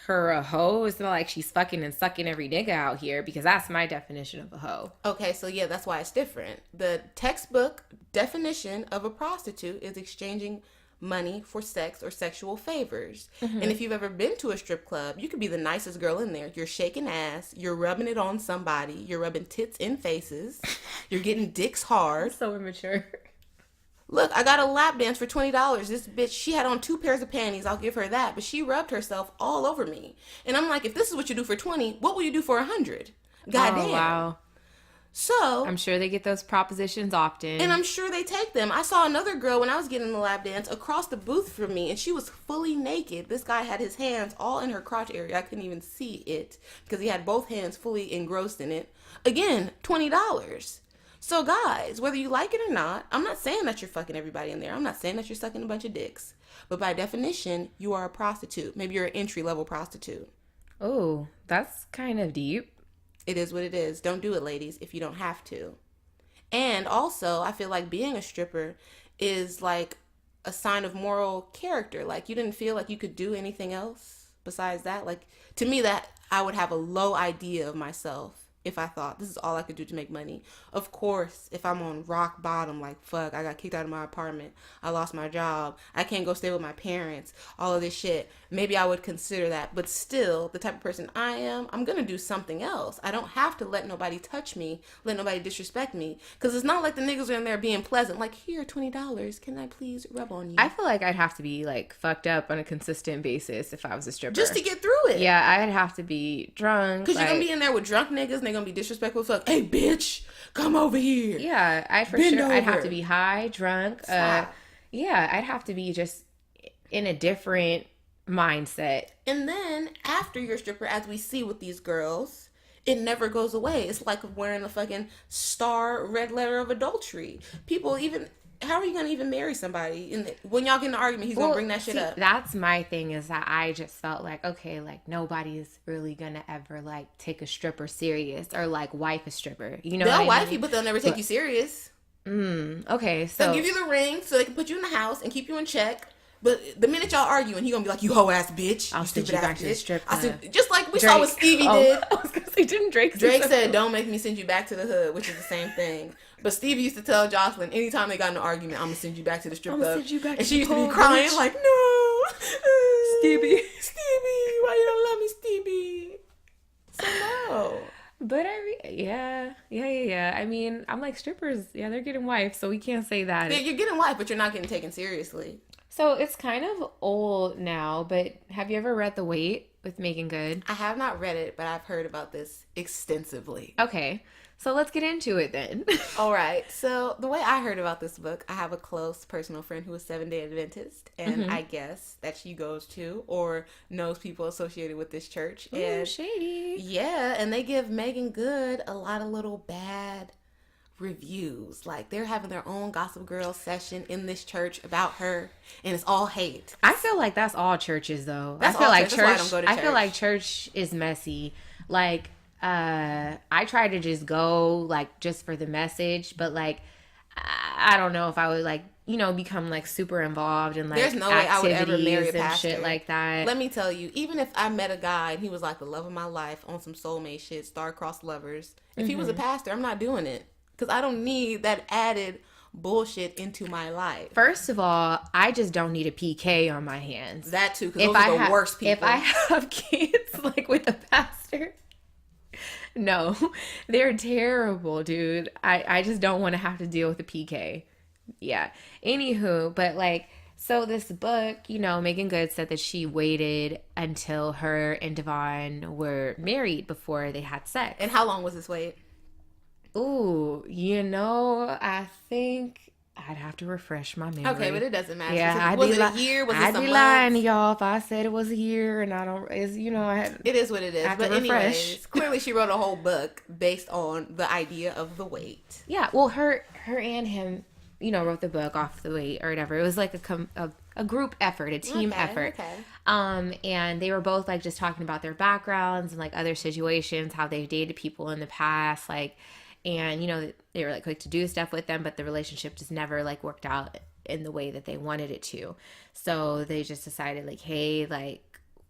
her a hoe? It's not like she's fucking and sucking every nigga out here, because that's my definition of a hoe. Okay, so yeah, that's why it's different. The textbook definition of a prostitute is exchanging money for sex or sexual favors. And if you've ever been to a strip club, you could be the nicest girl in there. You're shaking ass, you're rubbing it on somebody, you're rubbing tits in faces, you're getting dicks hard. So immature. Look, I got a lap dance for $20. This bitch, she had on 2 pairs of panties. I'll give her that. But she rubbed herself all over me. And I'm like, if this is what you do for 20, what will you do for 100? Goddamn. Oh, wow. So, I'm sure they get those propositions often. and I'm sure they take them. I saw another girl when I was getting the lap dance across the booth from me, and she was fully naked. This guy had his hands all in her crotch area. I couldn't even see it because he had both hands fully engrossed in it. Again, $20. So guys, whether you like it or not, I'm not saying that you're fucking everybody in there. I'm not saying that you're sucking a bunch of dicks. But by definition, you are a prostitute. Maybe you're an entry-level prostitute. Oh, that's kind of deep. It is what it is. Don't do it, ladies, if you don't have to. And also, I feel like being a stripper is like a sign of moral character. Like, you didn't feel like you could do anything else besides that. Like, to me, that I would have a low idea of myself if I thought this is all I could do to make money. Of course, if I'm on rock bottom, like, fuck, I got kicked out of my apartment, I lost my job, I can't go stay with my parents, all of this shit, maybe I would consider that. But still, the type of person I am, I'm gonna do something else. I don't have to let nobody touch me, let nobody disrespect me, because it's not like the niggas are in there being pleasant, like, here, $20, can I please rub on you? I feel like I'd have to be like fucked up on a consistent basis if I was a stripper. Just to get through it. Yeah, I'd have to be drunk. Because you're going to be in there with drunk niggas, and they're going to be disrespectful as fuck. Hey, bitch, come over here. Yeah, I'd Bend I'd have over. to be high, drunk. Stop. Yeah, I'd have to be just in a different mindset. And then, after you're a stripper, as we see with these girls, it never goes away. It's like wearing a fucking star red letter of adultery. People even... How are you going to even marry somebody? And when y'all get in an argument, he's going to bring that shit see, up. That's my thing, is that I just felt like, okay, like nobody's really gonna ever like take a stripper serious or like wife a stripper. You know They'll what I wife mean? you, but they'll never take you serious. Okay, They'll so give you the ring so they can put you in the house and keep you in check. But the minute y'all arguing, he gonna be like, "You hoe ass bitch, I'll you send stupid you ass back to the bitch." strip I club. said, just like we saw what Stevie did. I was gonna say, didn't Drake? Drake said, "Don't make me send you back to the hood," which is the same thing. But Stevie used to tell Jocelyn, anytime they got in an argument, "I'm gonna send you back to the strip I'ma club," send you back and to she the used to be hole, crying bitch. like, "No, Stevie. Stevie, why you don't love me, Stevie?" So no. But yeah. I mean, I'm like, strippers, yeah, they're getting wife, so we can't say that. Yeah, you're getting wife, but you're not getting taken seriously. So it's kind of old now, but have you ever read The Wait with Megan Good? I have not read it, but I've heard about this extensively. Okay, so let's get into it then. All right. So the way I heard about this book, I have a close personal friend who is Seventh-day Adventist, and I guess that she goes to or knows people associated with this church. Ooh, And shady. yeah, and they give Megan Good a lot of little bad reviews. Like, they're having their own Gossip Girl session in this church about her, and it's all hate. I feel like that's all churches, though. That's I feel all like church. That's why I don't go to I feel church. like church is messy. Like, I try to just go like just for the message, but like, I don't know if I would like, become like super involved in like There's no way I would ever activities marry a and pastor. shit like that. Let me tell you, even if I met a guy and he was like the love of my life on some soulmate shit, star-crossed lovers, if he was a pastor, I'm not doing it. Because I don't need that added bullshit into my life. First of all, I just don't need a PK on my hands. That too, because those are the worst people. If I have kids like with a pastor, no, they're terrible, dude. I just don't want to have to deal with a PK. Yeah. Anywho, but like So this book, Megan Good said that she waited until her and Devon were married before they had sex. And how long was this wait? Ooh, I think I'd have to refresh my memory. Okay, but it doesn't matter. Yeah, Was it a year? Was it I'd some be lying to months? y'all if I said it was a year and I don't. I had. It is what it is. have But to refresh. anyways, clearly she wrote a whole book based on the idea of the wait. Yeah, well, her and him, wrote the book off the wait or whatever. It was like a group effort, a team effort. Okay. And they were both like just talking about their backgrounds and like other situations, how they've dated people in the past, like, and they were like quick to do stuff with them, but the relationship just never like worked out in the way that they wanted it to. So they just decided like, hey, like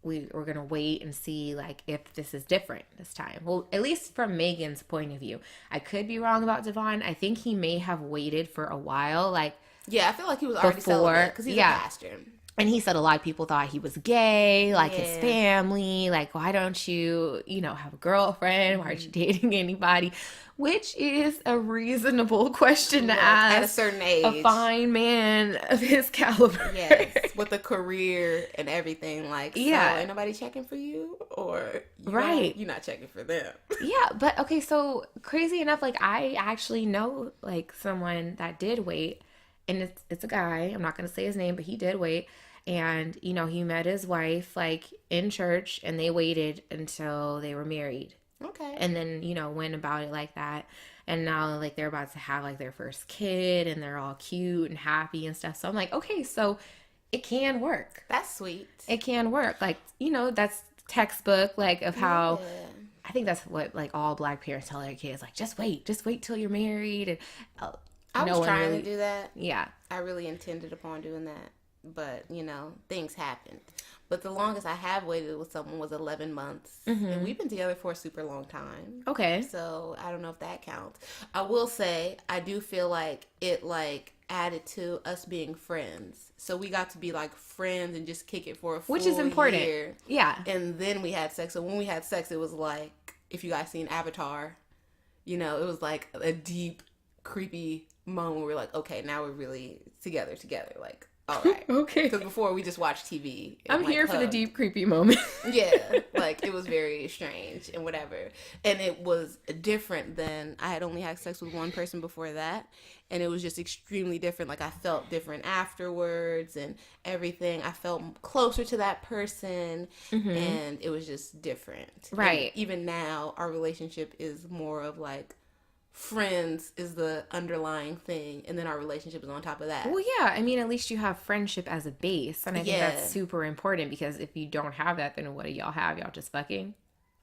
we're gonna wait and see like if this is different this time. Well, at least from Megan's point of view. I could be wrong about Devon. I think he may have waited for a while, like Yeah, I feel like he was already before, celibate because he's a pastor. and he said a lot of people thought he was gay, like his Yeah. family, like, why don't you, have a girlfriend? Why aren't you dating anybody? Which is a reasonable question to ask At a certain age. a fine man of his caliber. Yes, with a career and everything. Like, Yeah. so ain't nobody checking for you? Or Right. you're not checking for them. Yeah, but okay, so crazy enough, like I actually know like someone that did wait, and it's a guy. I'm not gonna say his name, but he did wait. And he met his wife like in church, and they waited until they were married. Okay. And then went about it like that, and now like they're about to have like their first kid, and they're all cute and happy and stuff. So I'm like, okay, so it can work. That's sweet. It can work. Like that's textbook like of how Yeah. I think that's what like all black parents tell their kids, like just wait till you're married. And I no was one trying really- to do that. yeah. I really intended upon doing that. But, things happened. But the longest I have waited with someone was 11 months. And we've been together for a super long time. Okay. So I don't know if that counts. I will say, I do feel like it like added to us being friends. So we got to be like friends and just kick it for a full Which is important. year. Yeah. And then we had sex. So when we had sex, it was like, if you guys seen Avatar, it was like a deep, creepy moment where we're like, okay, now we're really together. Like, all right. Okay. Because before we just watched TV. And, I'm like, here for the hugged. deep creepy moment. Yeah, like it was very strange and whatever. And it was different than I had only had sex with one person before that. And it was just extremely different. Like I felt different afterwards and everything. I felt closer to that person and it was just different. Right. And even now, our relationship is more of like friends is the underlying thing and then our relationship is on top of that. Well, yeah. I mean, at least you have friendship as a base, and I think Yeah. that's super important, because if you don't have that, then what do y'all have? Y'all just fucking.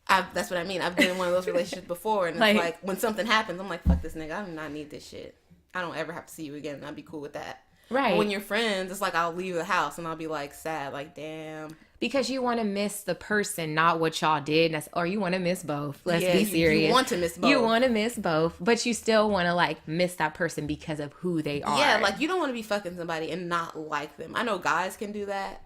That's what I mean. I've been in one of those relationships before, and Like- it's like when something happens, I'm like, fuck this nigga. I do not need this shit. I don't ever have to see you again, and I'd be cool with that. Right. But when you're friends, it's like I'll leave the house and I'll be like sad, like damn. Because you want to miss the person, not what y'all did, or you want to miss both. Let's Yeah, be you serious. want to miss both. You want to miss both, but you still want to like miss that person because of who they are. Yeah, like you don't want to be fucking somebody and not like them. I know guys can do that,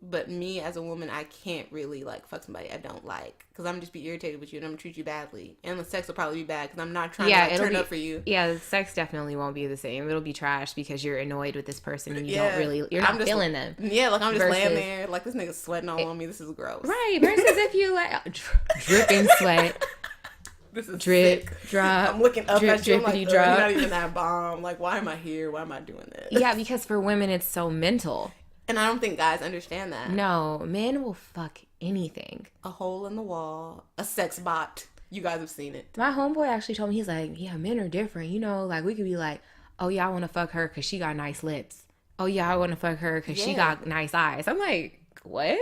but me as a woman, I can't really like fuck somebody I don't like because I'm just be irritated with you and I'm gonna treat you badly, and the sex will probably be bad because I'm not trying to like, it'll turn be, up for you. Yeah, the sex definitely won't be the same. It'll be trash because you're annoyed with this person and you're I'm not just, feeling them. Yeah, like I'm just laying Versus- there, like this nigga's sweating all on me. This is gross. Right. Versus if you like dripping sweat, This is drip, sick. drop. I'm looking up drip, at you. I'm like, drippity "Ugh, drop." you're not even that bomb. Like, why am I here? Why am I doing this? Yeah, because for women it's so mental. And I don't think guys understand that. No, men will fuck anything. A hole in the wall, a sex bot. You guys have seen it. My homeboy actually told me, he's like, yeah, men are different. Like we could be like, oh yeah, I want to fuck her because she got nice lips. Oh yeah, I want to fuck her because she Yeah. got nice eyes. I'm like, what?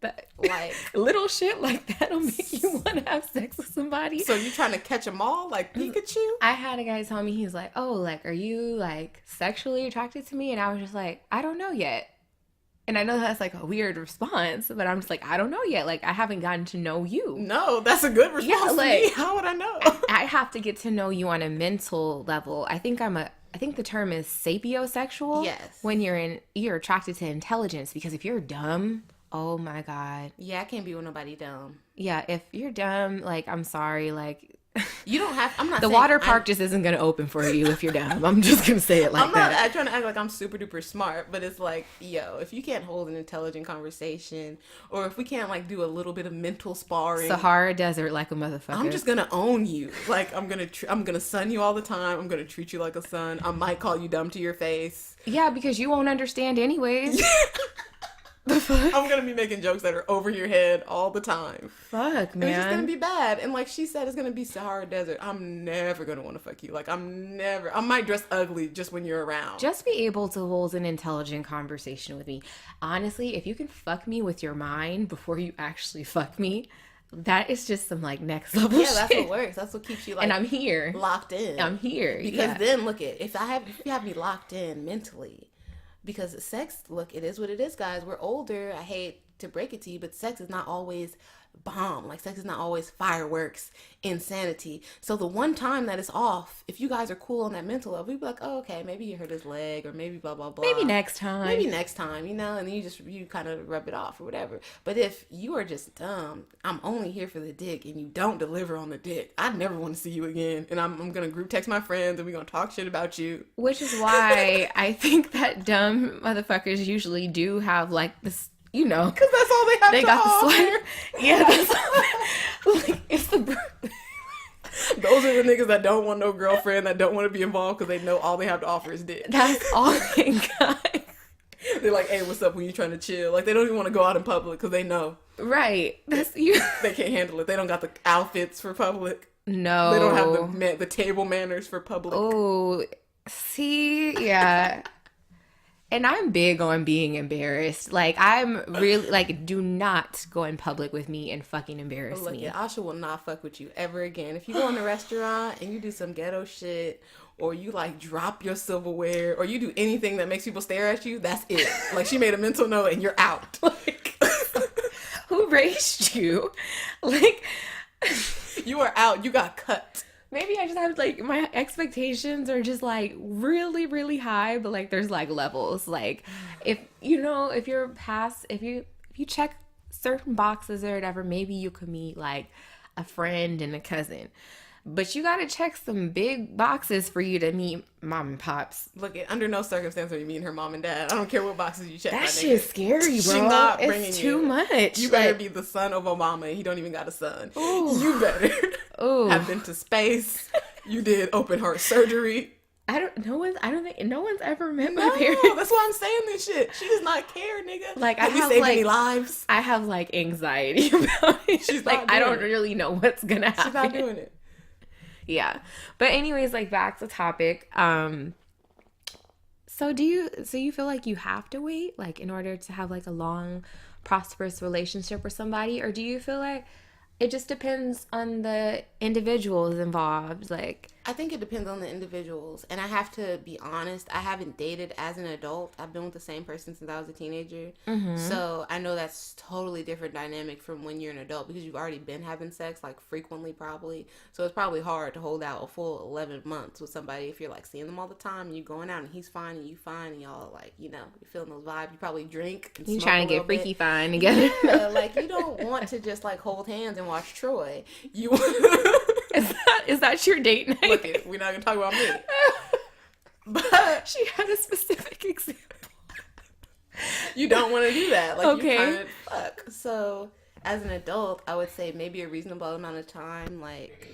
That, Like, little shit like that'll make you want to have sex with somebody. so you trying to catch them all like Pikachu? I had a guy tell me, he's like, oh, like, are you like sexually attracted to me? And I was just like, I don't know yet. And I know that's like a weird response, but I'm just like, I don't know yet. Like, I haven't gotten to know you. No, that's a good response. Yeah, to like- me. How would I know? I have to get to know you on a mental level. I think the term is sapiosexual. Yes. When you're attracted to intelligence, because if you're dumb, oh my God. Yeah, I can't be with nobody dumb. Yeah, if you're dumb, like, I'm sorry, like, You don't have. I'm not The saying water park just isn't going to open for you if you're dumb. I'm just going to say it like I'm not that. trying to act like I'm super duper smart, but it's like, yo, if you can't hold an intelligent conversation, or if we can't like do a little bit of mental sparring, Sahara Desert like a motherfucker. I'm just gonna own you. Like I'm gonna sun you all the time. I'm gonna treat you like a son. I might call you dumb to your face. Yeah, because you won't understand anyways. The fuck? I'm gonna be making jokes that are over your head all the time. Fuck, man. It's just gonna be bad. And like she said, it's gonna be Sahara Desert. I'm never gonna want to fuck you. Like I might dress ugly just when you're around. Just be able to hold an intelligent conversation with me. Honestly, if you can fuck me with your mind before you actually fuck me, that is just some like next level shit. Yeah, that's what works. That's what keeps you like and I'm here. locked in. I'm here. Because then look at if you have me locked in mentally. Because sex, look, it is what it is, guys. We're older. I hate to break it to you, but sex is not always bomb. Like sex is not always fireworks, insanity. So the one time that it's off, if you guys are cool on that mental level, you'd be like, oh, okay, maybe you hurt his leg, or maybe blah blah blah. Maybe next time. Maybe next time, you know, and then you kind of rub it off or whatever. But if you are just dumb, I'm only here for the dick, and you don't deliver on the dick, I never want to see you again. And I'm gonna group text my friends, and we're gonna talk shit about you. Which is why I think that dumb motherfuckers usually do have like this. You know, Because that's all they have they to got offer. the sweater. Yeah, that's all. Like it's the. Those are the niggas that don't want no girlfriend, that don't want to be involved because they know all they have to offer is dick. That's all they got. They're like, hey, what's up when you trying to chill? Like, they don't even want to go out in public because they know Right. That's you. they can't handle it. They don't got the outfits for public. No. They don't have the table manners for public. Oh, see, yeah. And I'm big on being embarrassed. Like, I'm really, like, do not go in public with me and fucking embarrass Look, me. yeah, Asha will not fuck with you ever again. If you go in a restaurant and you do some ghetto shit, or you like drop your silverware, or you do anything that makes people stare at you, that's it. Like, she made a mental note and you're out. Like, who raised you? Like, You are out. You got cut. maybe I just have, like, my expectations are just, like, really, really high, but, like, there's, like, levels. Like, if, you know, if you're past, if you check certain boxes or whatever, maybe you could meet, like, a friend and a cousin. But you gotta check some big boxes for you to meet mom and pops. Look, under no circumstance are you meeting her mom and dad. I don't care what boxes you check. That shit's scary, bro. She not bringing It's too you. much. You better Like, be the son of Obama, and he don't even got a son. Ooh. You better ooh. have been to space. You did open heart surgery. I don't think no one's ever met my No, parents. that's why I'm saying this shit. She does not care, nigga. Like, I have you have, saved like- any lives? I have like anxiety about it. She's like not I doing don't it. really know what's gonna happen. She's not doing it. Yeah. But anyways, like back to topic. So you feel like you have to wait like in order to have like a long prosperous relationship with somebody, or do you feel like it just depends on the individuals involved? Like, I think it depends on the individuals. And I have to be honest, I haven't dated as an adult. I've been with the same person since I was a teenager. So I know that's totally different dynamic from when you're an adult because you've already been having sex like frequently probably. So it's probably hard to hold out a full 11 months with somebody if you're like seeing them all the time and you going out and he's fine and you fine and y'all like, you know, you're feeling those vibes. You probably drink and you smoke trying a to get little bit. freaky fine together. Yeah, like you don't want to just like hold hands and watch Troy. You Is that your date night? look it. We're not gonna talk about me. But She had a specific example. you don't want to do that. Like Okay. you kind of fuck. So as an adult, I would say maybe a reasonable amount of time. Like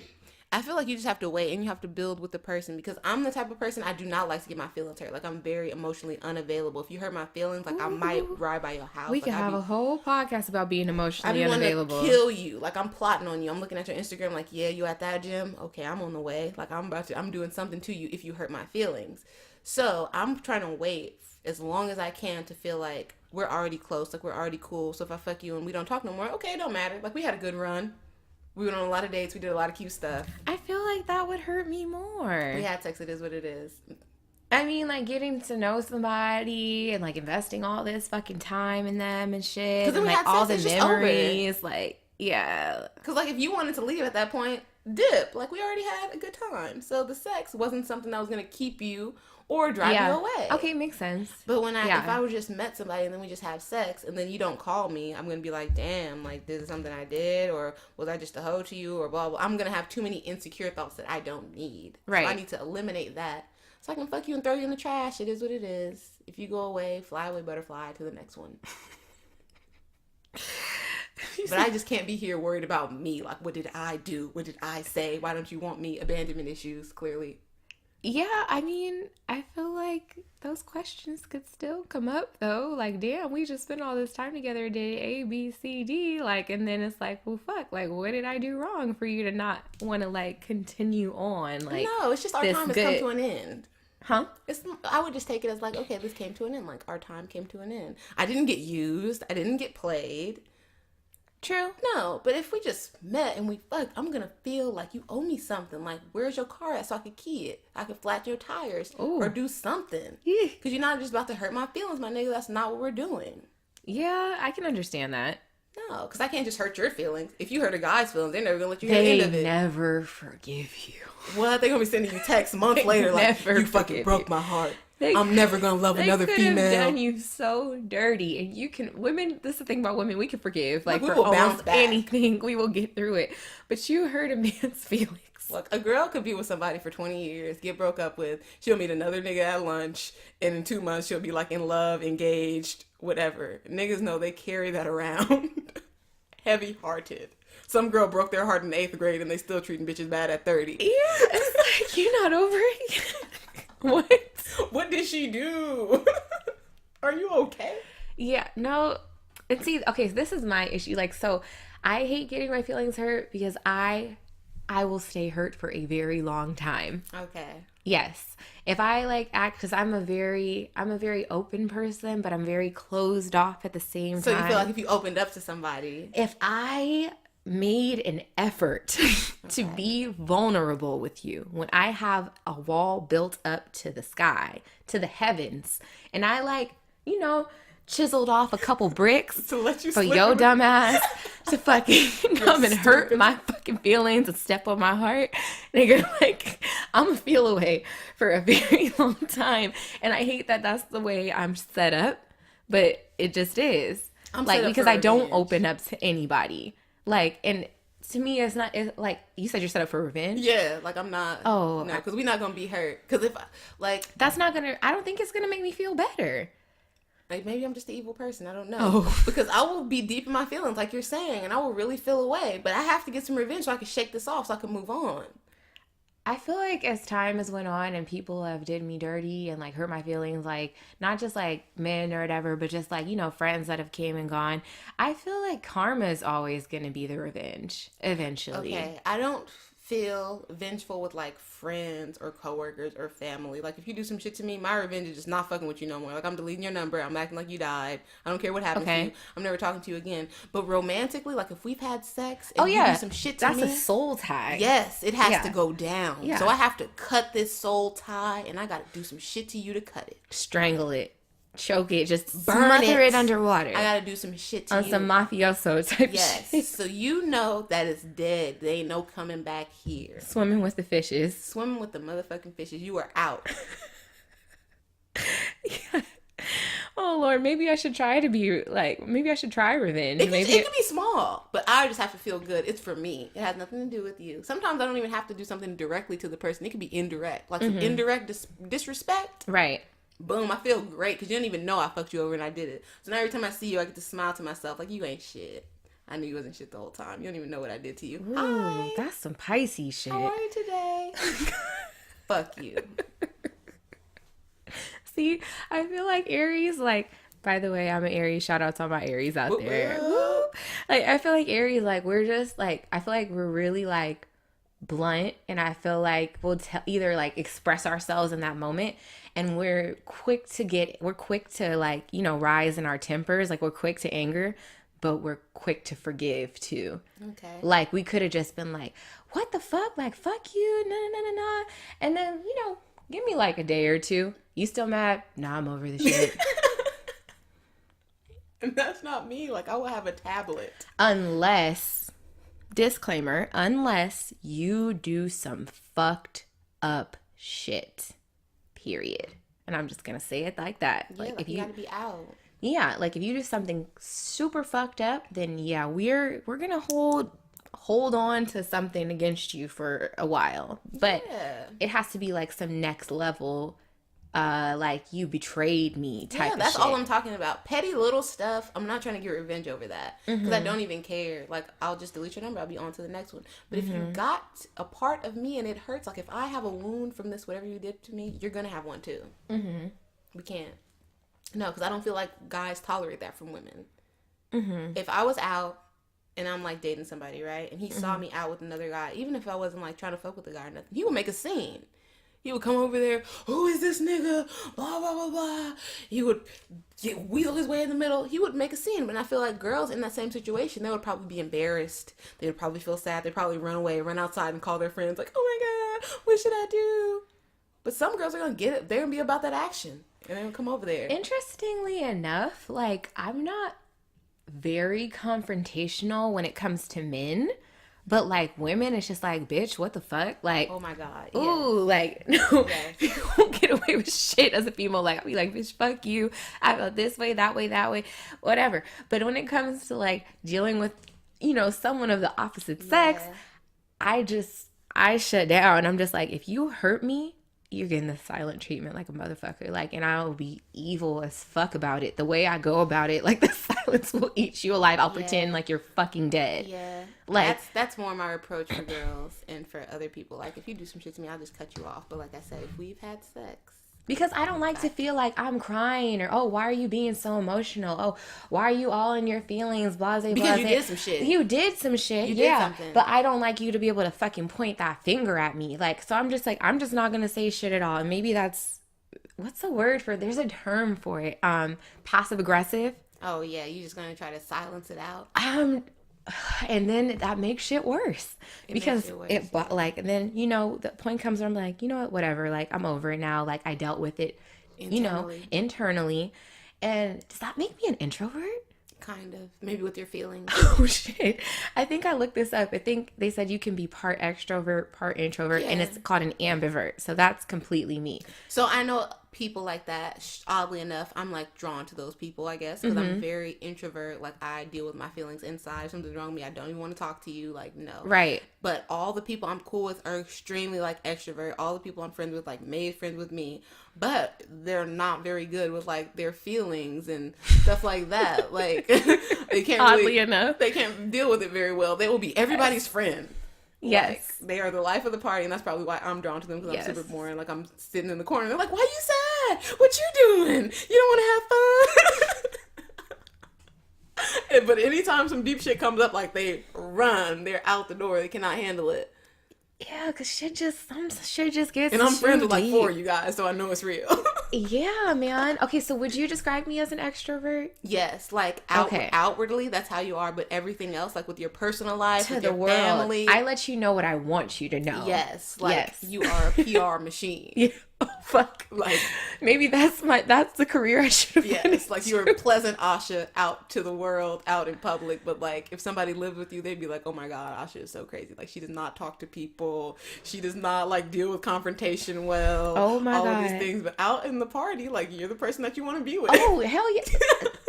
I feel like you just have to wait and you have to build with the person because I'm the type of person I do not like to get my feelings hurt. Like I'm very emotionally unavailable. If you hurt my feelings, like I might ride by your house. We like, could have a whole podcast about being I emotionally be wanting to unavailable. kill you. Like I'm plotting on you. I'm looking at your Instagram. Like, yeah, you at that gym? Okay, I'm on the way. Like I'm doing something to you if you hurt my feelings. So I'm trying to wait as long as I can to feel like we're already close. Like we're already cool. So if I fuck you and we don't talk no more, okay, it don't matter. Like we had a good run. We went on a lot of dates. We did a lot of cute stuff. I feel like that would hurt me more. We had sex. It is what it is. I mean, like getting to know somebody and like investing all this fucking time in them and shit, 'Cause then and we like had all sex, the it's just over. memories, like yeah. Because like if you wanted to leave at that point, dip. Like, we already had a good time. So the sex wasn't something that was going to keep you or drive you Yeah. away. Okay, makes sense. But if Yeah. I would just met somebody and then we just have sex and then you don't call me, I'm gonna be like, damn, like this is something I did, or was I just a hoe to you, or blah blah. I'm gonna have too many insecure thoughts that I don't need. So I Right. need to eliminate that. So I can fuck you and throw you in the trash. It is what it is. If you go away, fly away, butterfly to the next one. But I just can't be here worried about me. Like, what did I do? What did I say? Why don't you want me? Abandonment issues, clearly. Yeah, I mean, I feel like those questions could still come up though. Like, damn, we just spent all this time together, did A, B, C, D, like, and then it's like, well, fuck, like, what did I do wrong for you to not want to like continue on, like, No, it's just our this time has come good, to an end. huh? I would just take it as like, okay, this came to an end. Like, our time came to an end. I didn't get used. I didn't get played. True. No, but if we just met and we fucked, I'm gonna feel like you owe me something. Like, where's your car at so I could key it? I could flat your tires Ooh. or do something. Yeah. Cause you're not just about to hurt my feelings, my nigga. That's not what we're doing. Yeah, I can understand that. No, because I can't just hurt your feelings. If you hurt a guy's feelings, they're never gonna let you hear the They end of it. never forgive you. What? They're gonna be sending you texts months later like, never you fucking forgive broke you. my heart. They I'm never gonna love They another could have female. done you so dirty, and you can. Women, this is the thing about women: we can forgive, like we for will bounce almost back. anything. We will get through it. But you hurt a man's feelings. Look, a girl could be with somebody for 20 years, get broke up with, she'll meet another nigga at lunch, and in 2 months she'll be like in love, engaged, whatever. Niggas know they carry that around. Heavy hearted. Some girl broke their heart in 8th grade and they still treating bitches bad at 30. Yeah, it's like you're not over it. What? What did she do? Are you okay? Yeah, no. And see, okay, so this is my issue. Like, so I hate getting my feelings hurt because I will stay hurt for a very long time. Okay. Yes. If I like act, because I'm a very open person, but I'm very closed off at the same So time. you feel like if you opened up to somebody. If I made an effort to be vulnerable with you, when I have a wall built up to the sky, to the heavens, and I like, you know, chiseled off a couple bricks To let you for slip your in. dumb ass to fucking come and hurt stupid. my fucking feelings and step on my heart, nigga, like, I'm gonna feel away for a very long time. And I hate that that's the way I'm set up, but it just is. I'm like, set up because for I don't revenge. open up to anybody. Like, and to me, it's like, you said you're set up for revenge. Yeah, like I'm not. Oh, no, because we're not gonna be hurt. Because if That's not gonna, I don't think it's gonna make me feel better. like maybe I'm just an evil person. I don't know. Oh. Because I will be deep in my feelings, like you're saying, and I will really feel away. But I have to get some revenge so I can shake this off, so I can move on. I feel like as time has went on and people have did me dirty and like hurt my feelings, like not just like men or whatever, but just like, you know, friends that have came and gone. I feel like karma is always going to be the revenge eventually. Okay, I don't feel vengeful with like friends or coworkers or family. Like if you do some shit to me, my revenge is just not fucking with you no more. Like I'm deleting your number. I'm acting like you died. I don't care what happened to Okay. you. I'm never talking to you again. But romantically, like if we've had sex Oh and you yeah, do some shit to that's me, a soul tie. yes, it has Yeah. to go down. Yeah. So I have to cut this soul tie, and I got to do some shit to you to cut it. Strangle it, choke it, just Burn smother it. it underwater I got to do some shit to on you. some mafioso type Yes. shit. So you know that it's dead. There ain't no coming back here. Swimming with the fishes. Swimming with the motherfucking fishes. You are out. Oh Lord, maybe I should try to be like, maybe I should try revenge. It Maybe can be small, but I just have to feel good. It's for me. It has nothing to do with you. Sometimes I don't even have to do something directly to the person. It could be indirect. Like some indirect disrespect. right. Boom, I feel great because you don't even know I fucked you over and I did it. So now every time I see you, I get to smile to myself like, you ain't shit. I knew you wasn't shit the whole time. You don't even know what I did to you. Ooh, Hi, that's some Pisces shit. how are you today? Fuck you. See, I feel like Aries, like, by the way, I'm an Aries. Shout out to all my Aries out Whoop, there. whoop. Woo. Like, I feel like Aries, like, we're just, like, I feel like we're really, like, blunt. And I feel like we'll either, like, express ourselves in that moment. And we're quick to, like, you know, rise in our tempers. Like, we're quick to anger, but we're quick to forgive, too. Okay. Like, we could have just been like, what the fuck? Like, fuck you. No. And then, you know, give me like a day or two. You still mad? Nah, I'm over the shit. And that's not me. Like, I will have a tablet. Unless disclaimer, unless you do some fucked up shit, period. And I'm just gonna say it like that. Yeah, like if you gotta be out. yeah, like if you do something super fucked up, then yeah, we're gonna hold on to something against you for a while. But Yeah. it has to be like some next level, like you betrayed me type Yeah, of that's shit. all I'm talking about. Petty little stuff. I'm not trying to get revenge over that because I don't even care. Like, I'll just delete your number. I'll be on to the next one. But if you got a part of me and it hurts, like if I have a wound from this, whatever you did to me, you're gonna have one too. We can't. No, because I don't feel like guys tolerate that from women. If I was out and I'm like dating somebody, right, and he saw me out with another guy, even if I wasn't like trying to fuck with the guy or nothing, he would make a scene. He would come over there, who is this nigga? Blah, blah, blah, blah. He would wheel his way in the middle. He would make a scene. But I feel like girls in that same situation, they would probably be embarrassed. They would probably feel sad. They'd probably run away, run outside and call their friends like, oh my God, what should I do? But some girls are going to get it. They're going to be about that action. And they're going to come over there. Interestingly enough, like I'm not very confrontational when it comes to men. But like women, it's just like, bitch, what the fuck? Like, Oh my God. Yeah. ooh, like, no, Yes. you won't get away with shit as a female. Like, I'll be like, bitch, fuck you. I felt this way, that way, whatever. But when it comes to like dealing with, someone of the opposite sex, Yeah. I shut down. I'm just like, if you hurt me, you're getting the silent treatment like a motherfucker. Like, and I will be evil as fuck about it. The way I go about it, like the silence will eat you alive. I'll pretend like you're fucking dead. Yeah. Like, That's more my approach for girls and for other people. Like, if you do some shit to me, I'll just cut you off. But like I said, if we've had sex, because I don't like to feel like I'm crying or, oh, why are you being so emotional? Oh, why are you all in your feelings? Blase, blase. because you did some shit. You did some shit, You did yeah. something. But I don't like you to be able to fucking point that finger at me. Like, so I'm just like, I'm just not gonna say shit at all. And maybe that's, what's the word for? There's a term for it. Passive aggressive. Oh yeah, you just gonna try to silence it out. And then that makes shit worse because it worse, it like, and then the point comes where I'm like, you know what, whatever, like I'm over it now, like I dealt with it internally. And does that make me an introvert? Kind of. Maybe with your feelings. Oh shit, I think I looked this up. I think they said you can be part extrovert, part introvert, and it's called an ambivert, so that's completely me. So I know people like that. Oddly enough, I'm like drawn to those people, I guess, because I'm very introvert. Like, I deal with my feelings inside. If something's wrong with me, I don't even want to talk to you. Like, no. Right. But all the people I'm cool with are extremely like extrovert. All the people I'm friends with like made friends with me, but they're not very good with like their feelings and stuff like that. Like, they can't Oddly enough, they can't deal with it very well. They will be everybody's friend. yes. Like, they are the life of the party, and that's probably why I'm drawn to them, because Yes. I'm super boring. Like, I'm sitting in the corner, they're like, why you sad? What you doing? You don't want to have fun? But anytime some deep shit comes up, like, they run. They're out the door. They cannot handle it. Yeah, because some shit just gets And I'm friends with like deep. 4 of you guys, so I know it's real. Yeah, man. Okay, so would you describe me as an extrovert? Yes, like Okay. outwardly, that's how you are, but everything else, like with your personal life, To with the your world, family, I let you know what I want you to know. yes, like Yes. you are a PR machine. Yeah. Oh, fuck. Like, Maybe that's the career I should have. yes, like you're a pleasant Asha out to the world, out in public, but like if somebody lived with you, they'd be like, oh my God, Asha is so crazy. Like, she does not talk to people. She does not like deal with confrontation well. Oh my all God. of these things. But out in the party, like, you're the person that you want to be with. Oh, hell yeah.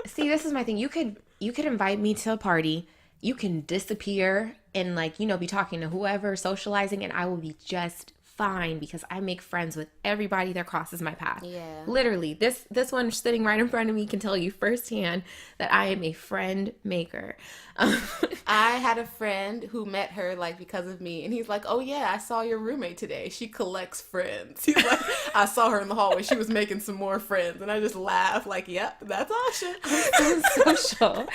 See, this is my thing. You could invite me to a party. You can disappear and like, be talking to whoever, socializing, and I will be just fine because I make friends with everybody that crosses my path. Yeah. Literally, this one sitting right in front of me can tell you firsthand that I am a friend maker. I had a friend who met her like because of me, and he's like, "Oh yeah, I saw your roommate today. She collects friends." He's like, "I saw her in the hallway. She was making some more friends," and I just laugh like, "Yep, that's Asha." So social.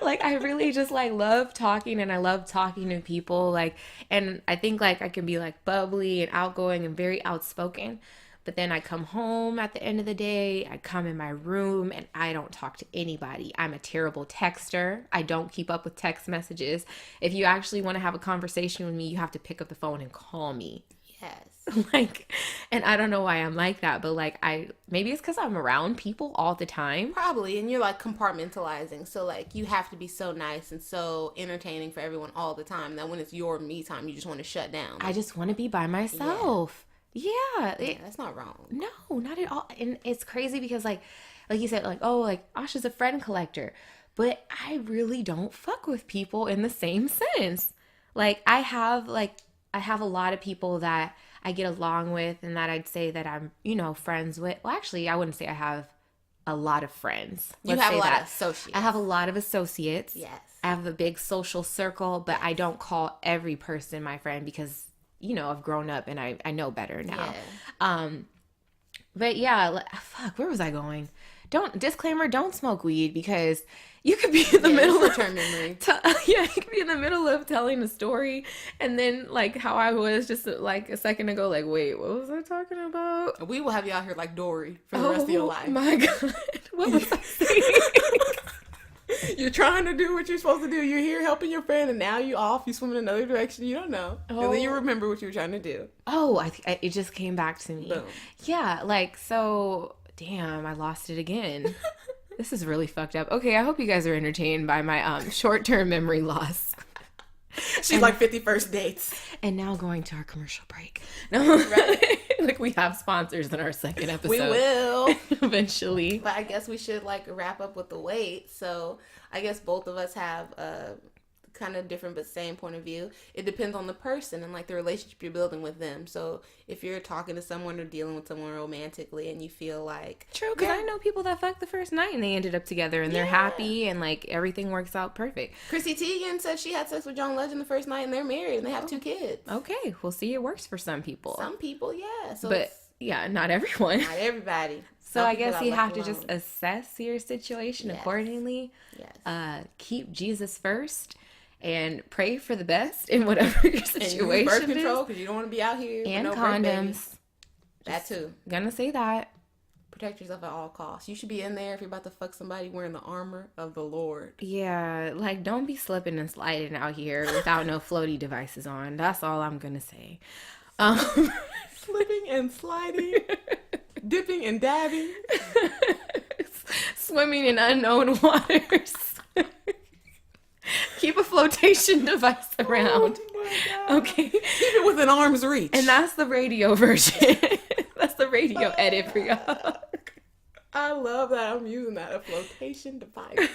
Like, I really just like love talking, and I love talking to people. Like, and I think like I can be like bubbly and outgoing and very outspoken. But then I come home at the end of the day, I come in my room and I don't talk to anybody. I'm a terrible texter. I don't keep up with text messages. If you actually want to have a conversation with me, you have to pick up the phone and call me. Yes. Like, and I don't know why I'm like that, but like maybe it's because I'm around people all the time. Probably, and you're like compartmentalizing. So like you have to be so nice and so entertaining for everyone all the time that when it's your me time, you just want to shut down. I just want to be by myself. Yeah, that's not wrong. no, not at all. And it's crazy because like you said, like, oh, like Asha's a friend collector, but I really don't fuck with people in the same sense. Like I have a lot of people that I get along with and that I'd say that I'm, friends with. Well, actually, I wouldn't say I have a lot of friends. You have a lot of associates. I have a lot of associates. Yes. I have a big social circle, but I don't call every person my friend because, I've grown up and I know better now. Yeah. But yeah, fuck, where was I going? Disclaimer, don't smoke weed because you could be in the middle of memory. You could be in the middle of telling a story and then like how I was just like a second ago, like, wait, what was I talking about? We will have you out here like Dory for the rest of your life. Oh my God. What was I saying? You're trying to do what you're supposed to do. You're here helping your friend, and now you off. You swim in another direction. You don't know, and then you remember what you were trying to do. Oh, it just came back to me. Boom. Yeah, like so. Damn, I lost it again. This is really fucked up. Okay, I hope you guys are entertained by my short-term memory loss. She's like 51st dates. And now going to our commercial break. No, right. Like we have sponsors in our second episode. We will. Eventually. But I guess we should like wrap up with the weight. So I guess both of us have kind of different but same point of view. It depends on the person and like the relationship you're building with them. So if you're talking to someone or dealing with someone romantically and you feel like true, because I know people that fucked the first night and they ended up together and they're happy and like everything works out perfect. Chrissy Teigen said she had sex with John Legend the first night and they're married and they have 2 kids. Okay, we'll see. It works for some people. Some people, yeah. So but yeah, not everyone. Not everybody. So I guess you have to just assess your situation accordingly. Yes. Keep Jesus first. And pray for the best in whatever your situation and use birth control because you don't want to be out here and with no condoms. That too. Gonna say that. Protect yourself at all costs. You should be in there if you're about to fuck somebody wearing the armor of the Lord. Yeah, like don't be slipping and sliding out here without no floaty devices on. That's all I'm gonna say. Slipping and sliding, dipping and dabbing, swimming in unknown waters. Keep a flotation device around. Oh okay. Keep it within arm's reach. And that's the radio version. That's the radio edit for y'all. I love that. I'm using that. A flotation device.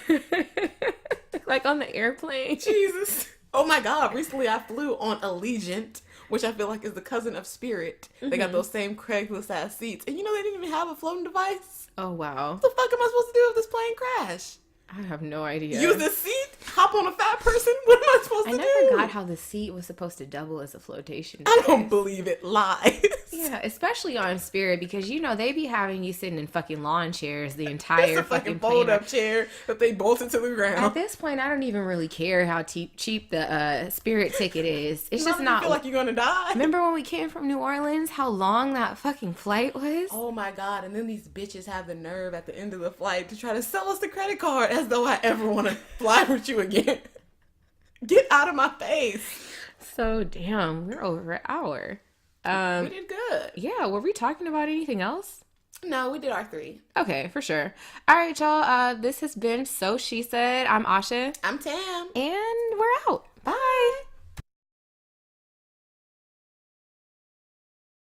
Like on the airplane. Jesus. Oh my God. Recently I flew on Allegiant, which I feel like is the cousin of Spirit. They got those same Craigslist ass seats. And they didn't even have a floating device. Oh, wow. What the fuck am I supposed to do if this plane crash? I have no idea. Use the seat? Hop on a fat person? What am I supposed to do? I never got how the seat was supposed to double as a flotation device. I don't believe it. Lies. Yeah, especially on Spirit because they be having you sitting in fucking lawn chairs the entire it's a fucking fold up chair that they bolted to the ground. At this point, I don't even really care how cheap the Spirit ticket is. It's just not. You feel like you're gonna die. Remember when we came from New Orleans? How long that fucking flight was? Oh my God! And then these bitches have the nerve at the end of the flight to try to sell us the credit card as though I ever want to fly with you again. Get out of my face. So damn, we're over an hour. We did good. Yeah, were we talking about anything else? No, we did our 3. Okay, for sure. All right, y'all. This has been So She Said. I'm Asha. I'm Tam. And we're out. Bye.